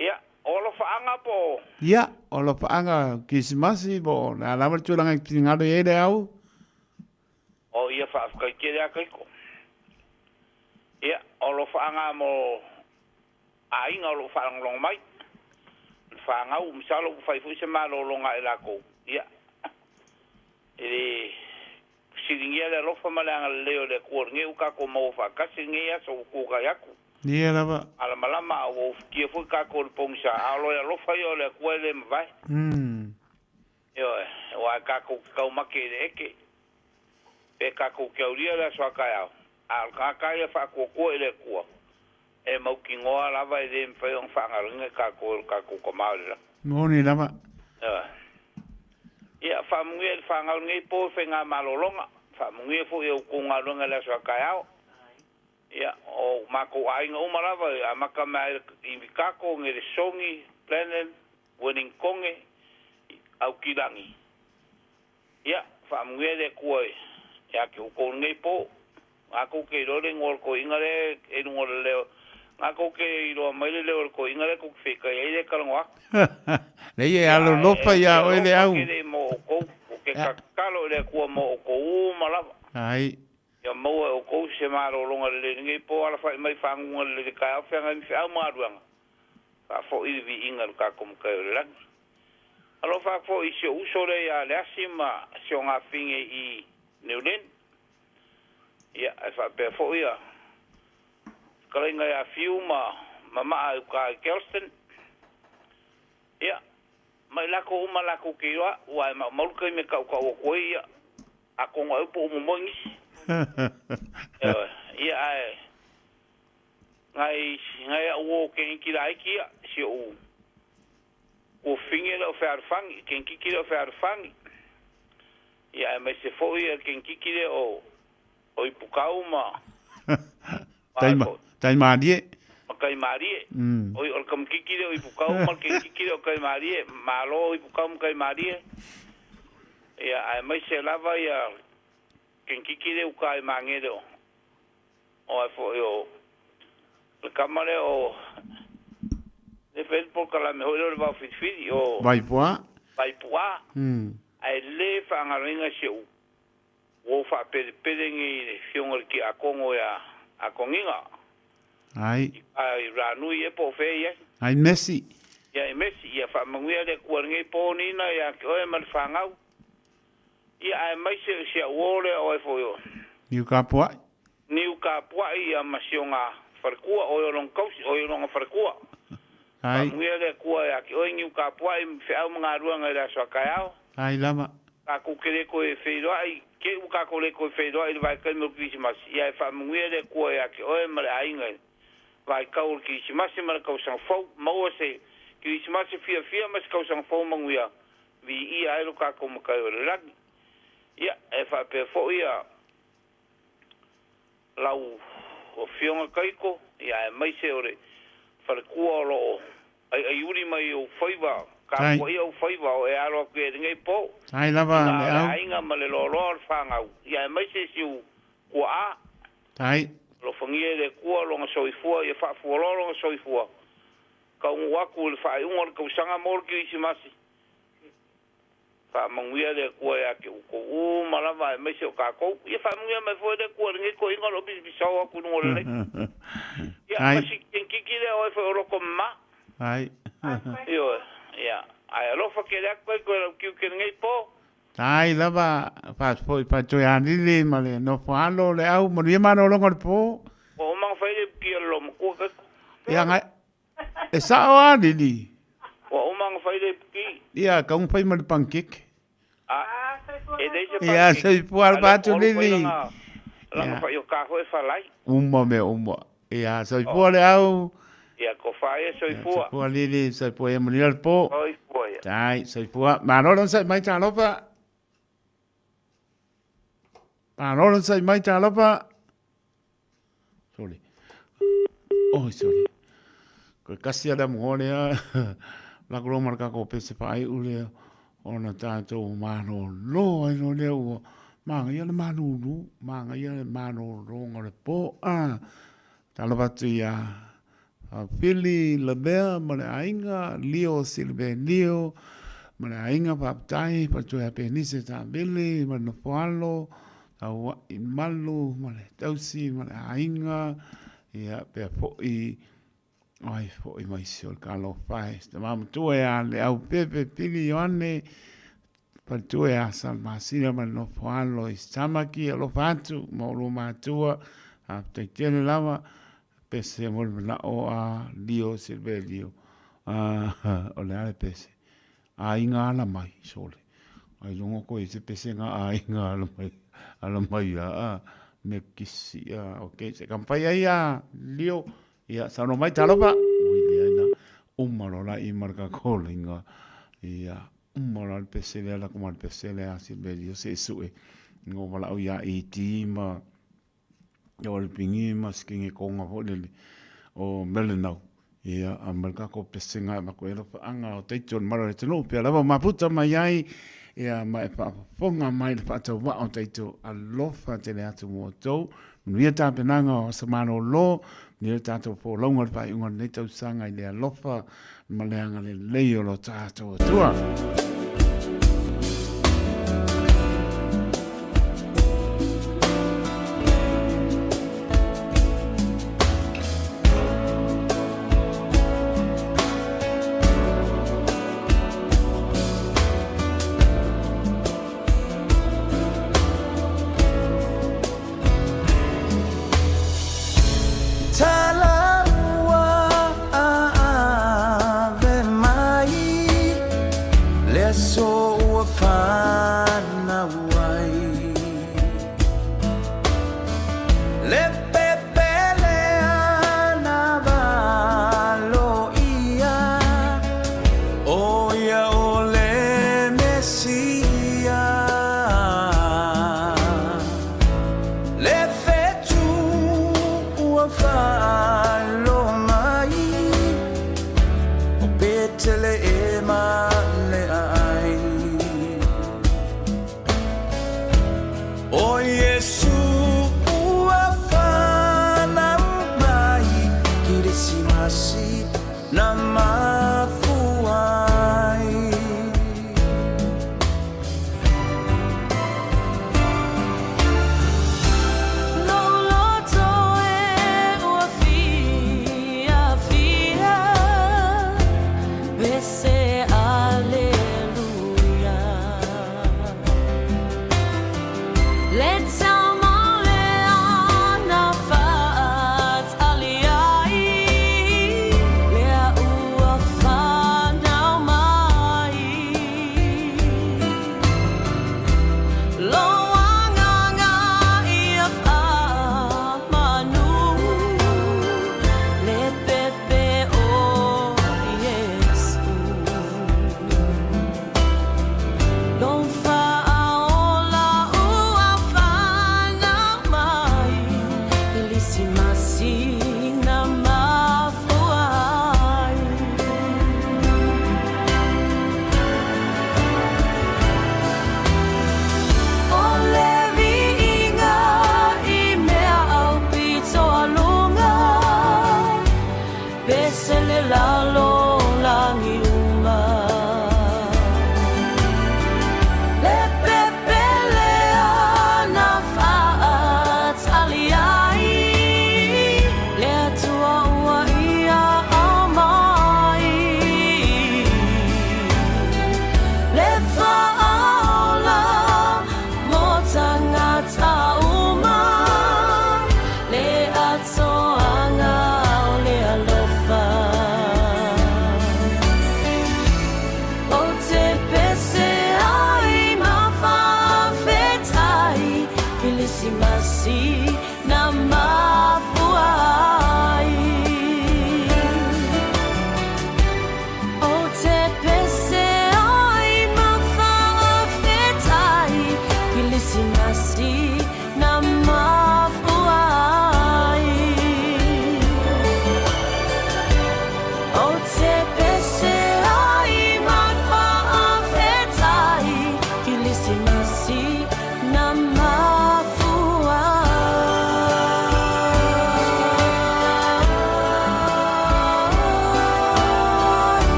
Ya, olo fa anga po. Ya, o lo paanga kisimasi bo na lama tu langa tingado ye de au. O ia fa kai ke ya kai ko. Ya, olo fa anga mo ai nga lo fa long mai. Fa nga u misalo fa fu se malo longa ela ko. Ya. Siringia le lo fa malanga leo le ko nge u ka ko mo fa ka singia so ku ka yaku. Ni lava. Ala malama o ki fu ka ko pongsa alo ya lo fa yo le ko le vai. Yo, wa ka ko ka ma ke eke. Pe ka ko ke uria la so ka ya. Al ka ka ya fa ko ele ko. E mo ki ngoa la vai de fa on fa ngal ka ko ma la. Ngoni lava. Ya fa mungi fa ngal ngi po fe nga malolonga. Fa mungi fu yo ko ngalonga la so ka ya. Ya, o mako ainga umarava, a maka mai iwikako nge le songi, planen, winning konge, au kilangi. Ya, whamunge kua ya ki uko nge po, ako ke rore ngor ko ingare, e ngor leo, ako ke iro maile leo ko ingare ko fika, e le kalangwa. Le ye alo lopa ya o ele au. Ke mo ko, ke kakalo le kua mo ko umarava. Ai. Ya mo o ko se maro longa le ngi po ala fa mai fa ngunga le ka fa ngai fa maruanga fa fo i vi inga ka kom ka la alo fa fo i se usore ya le asima se nga finge i neulen ya fa pe fo ya kalenga ya fiuma mama ka Kelston ya mai la ko kiwa wa ma mo ko me ka ko ya akonga po mo mongi. Ya ai ngai o ke ki lai ki si o finge lo farfangi ke ki lo farfangi ia me se foi ke ki le o ipukau ma tai ma die kai marie oi or kam ki le o ipukau ma ke ki le o kai marie malo ipukau kai marie ia ai me se lava ia ke ki le o kai mangero o foi o le kamare o le fel por kala me holo va fit o vai poa ai le fa ngaringa seu o fa pede ngi fiongor ki akongo ya akonginga ai ranu ye po fe ye ai Messi ya fa manguia le kuarnge po ni na ya o e mal fangau ia ai mai se o le o fo yo Niu kapua ia masionga farkua o long kausi o long farkua ai manguia le kua ya ki o niu kapua i fe au mga ruanga la so kaiao ai lama ka ku kere ko e fe ai ke u ka ko le ko fe ai vai ka mo Christmas ia fa manguia le kua ya ki o e mare ainga vai ka o Christmas mare ka sang fo mo se Christmas fia mas ka sang fo manguia vi ia ai lo ka ko mo ka rak ia e fa pe fo ia lau o fionga kaiko ia mai se ore farkua lo ai uri mai o faiva ka ko ia o faiva o e aro ke ngai po ai lava le au ai nga male lo fanga ia mai se siu ko a ai lo fangie de ko lo nga soifua ia fa fu lo nga soifua ka un waku le fa un ko sanga mor ki simasi fa manguia de ko ya ke ko malava mai se ka ko ia fa manguia mai fo de ko ngai ko inga lo bi sawa ku no le ia masi ki le o fo ro ko ma ai yo ia ai lo fa ke le ko ki ngai po ai lava fa pa to ya ni male no falo le au mo ni mano lo po o mang fa le ki lo mo ko ia ngai e sawa ni o mang fa le ki ia ka un pai mal pancake ia sei puar batu ni la fa yo ka ho fa lai ummo ia sei puar au ia ko fa e sei puar puar ni sei puar mo ni al po dai sei puar ma no sei mai ta lopa sei mai ta lopa sorry sorry ko kasi ada mo ne la gro marca ko pese pa ai ule ona tato mano lo ai no le o manga ia le mano lu manga ia le mano ronga le po talo batia Philly Label mane ainga Leo Silvenio mane ainga paptai pa tu pe ni se ta Billy mane poalo au in malu mane tausi mane ainga ia pe po i ai fo i mai sio kalo fai sta mam tu e ale au pepe pili yoane pa tu e asal masina man no falo i samaki lo fatu mo lo matua a te tele lava pese mo na o a Dio Silvelio o le ale pese a inga la mai sole ai longo ko i se pese nga a inga la mai a me kisi okay se kampai ia Leo ia sano mai talopa ui ina umaro la i marca callinga ia umaro al pesele la como al pesele a Silverio se sue ngo mala o ia i tima yo el pingi mas kingi konga hodele o melenau ia a marca ko pesenga ma ko ero anga o teiton maro te no pe lava maputa mai ai ia mai pa fonga mai pa to wa o teito a lofa te le atu mo to Nuia tā penanga o samano lo, ni tātou po launga pai unga nei tau sanga i lea lofa, ma leanga le leio lo tātou atua.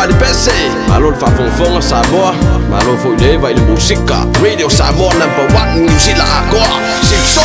Malipese, malol fa fonfonga Samoa, Malo fo le vai le musika Radio Samoa #1 New Zealand akoa Sipso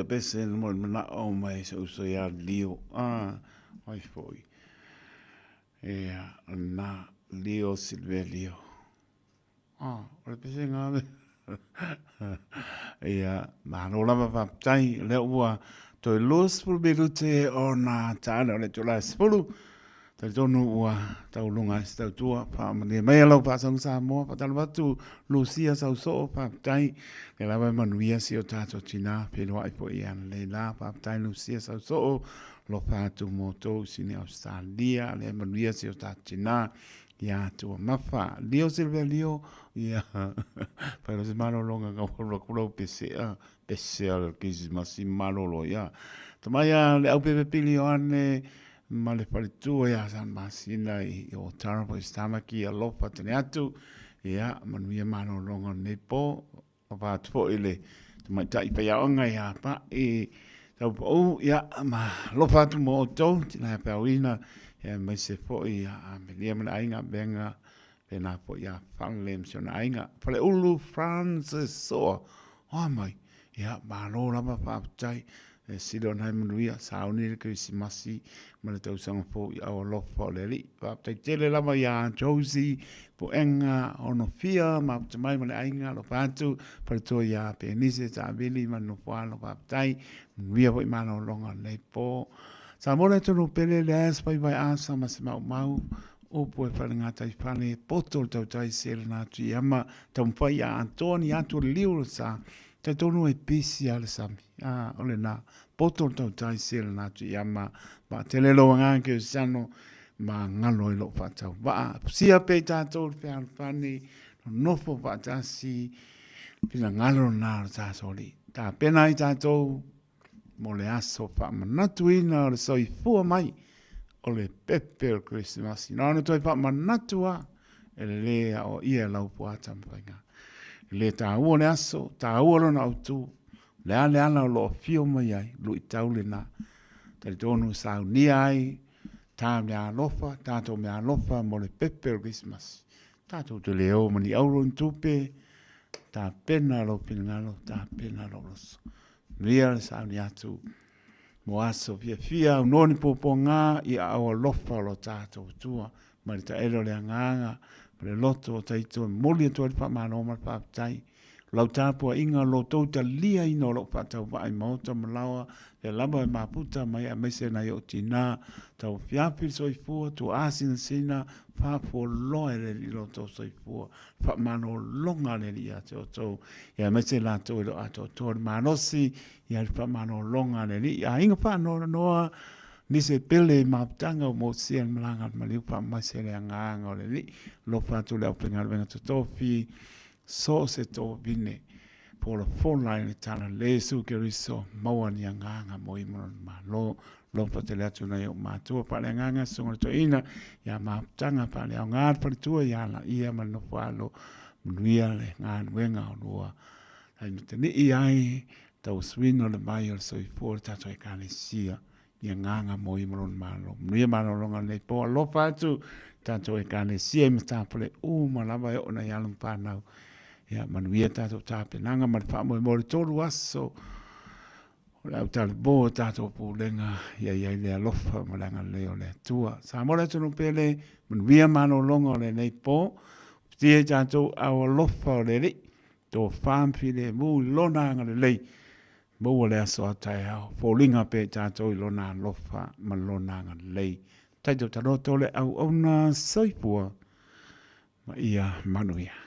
Pese mo na o mai so ya lio ai foi na lio Silvelio o pese nga ma no la va tai le ua to los por berute ona tana le tola spulu tal tonu ua tau lunga sta tua pa me mai lo pa sang sa mo pa tal watu Lucia sa so pa tai ke la va manuia si o tato tina pe no ai po ian le la pa tai Lucia sa so lo pa tu moto sini Australia le manuia si o tato tina ya tu mafa Dio Silvelio ya pero se malo longa ka lo pese al kisma si malo lo ya tomaya le au pe pilio ane ma le palitua ia san masina I o tarapa istamaki alofa tene atu ia manuia mano longa nepo pa tupo ile mai tai pa yaonga ia pa tau po ia ma lofa tu mo to tina pa wina ia mai se fo ia me lia mana inga benga pena po ia whanglem siona ainga. Pale ulu Francis soa, o mai, ia malo lama whaaputai, e sido nai manuia, sauni le Krismasi, ma le tausanga po i awa lofa o le li. Whaaputai tele lama ia Josie, po enga ono fia, ma putamai ma le ainga lo patu, pale to ia penise ta abili, ma no poa lo whaaputai, manuia po i mana o longa le po. Sa mole tonu pele le as pai vai asa ma se mau, o po e wharenga tai whane, poto tau tai sere nā tui ama, tau mwhai a Antoni atu liu sa, te tonu e pisi ale sami, ole nā, poto tau tai sere nā tui ama, ma te lelo ngā ke usano, ma ngalo i lo whatau. Wa sia pe tātou pe al whane, nofo whatasi, pina ngalo nā tātou. Tā pena i tātou, mo le aso wha manatu ina o le soi fua mai, o le pepe o Krismasi. Nā anu toi wha manatu a, e le lea o ia lau puata mwhainga. Le tā ua le aso, tā ua lona autu, le ana o lo fio mai ai, lu i tau le nā. Tari tonu sau ni ai, tā mea alofa, tātou mea alofa mo le pepe o Krismasi. Tātou te leo mani auro ntupe, tā pena lo pinangalo, tā pena lo roso. Ria le sa ni atu mo aso fia unoni popo ngā i awa lofa lo tātou tua ma le ta elo le anganga ma le loto o taito moli atua le whamano ma le whaapitai lau tāpua inga lo tauta lia ino lo whatau vai maota malawa le lama e maputa mai a mese na i o tina tau fiapi soifua tu asina sina whapo loe le li lo tau soifua whamano longa le li a te o tau ia mese la tau ilo ato tau manosi ia le whamano longa le li a inga whanora noa ni se pele maputanga o mo sian malanga maliu whamase le anganga o le li lo whatu le au plengar venga tutofi so se to bine por la phone line tana le su ke riso maua ni nganga mo imon ma lo patele atu na yo ma tu pa le nganga so to ina ya ma tanga pa le ngar pa tu ya la ia ma no palo nuia le ngan wenga no ai ni i ai tau swino le mai so i for ta to kane sia ya nganga mo imon ma lo nuia ma no longa le po lo pa tu ta to kane sia mi ta pole ma la va yo na ya lo pa na ia manuia tātou tāpenanga ma le wha mo le tolu aso o le au tale bō tātou pūlenga ia le alofa ma langa leo le atua sa mo le tunu pele manuia mano longa o le nei pō tia tātou au alofa o le li tō whampi le mū lona anga le lei mū o le aso atai au fōlinga pe tātou i lona alofa ma lona anga le lei taito taroto le au na soipua ma ia manuia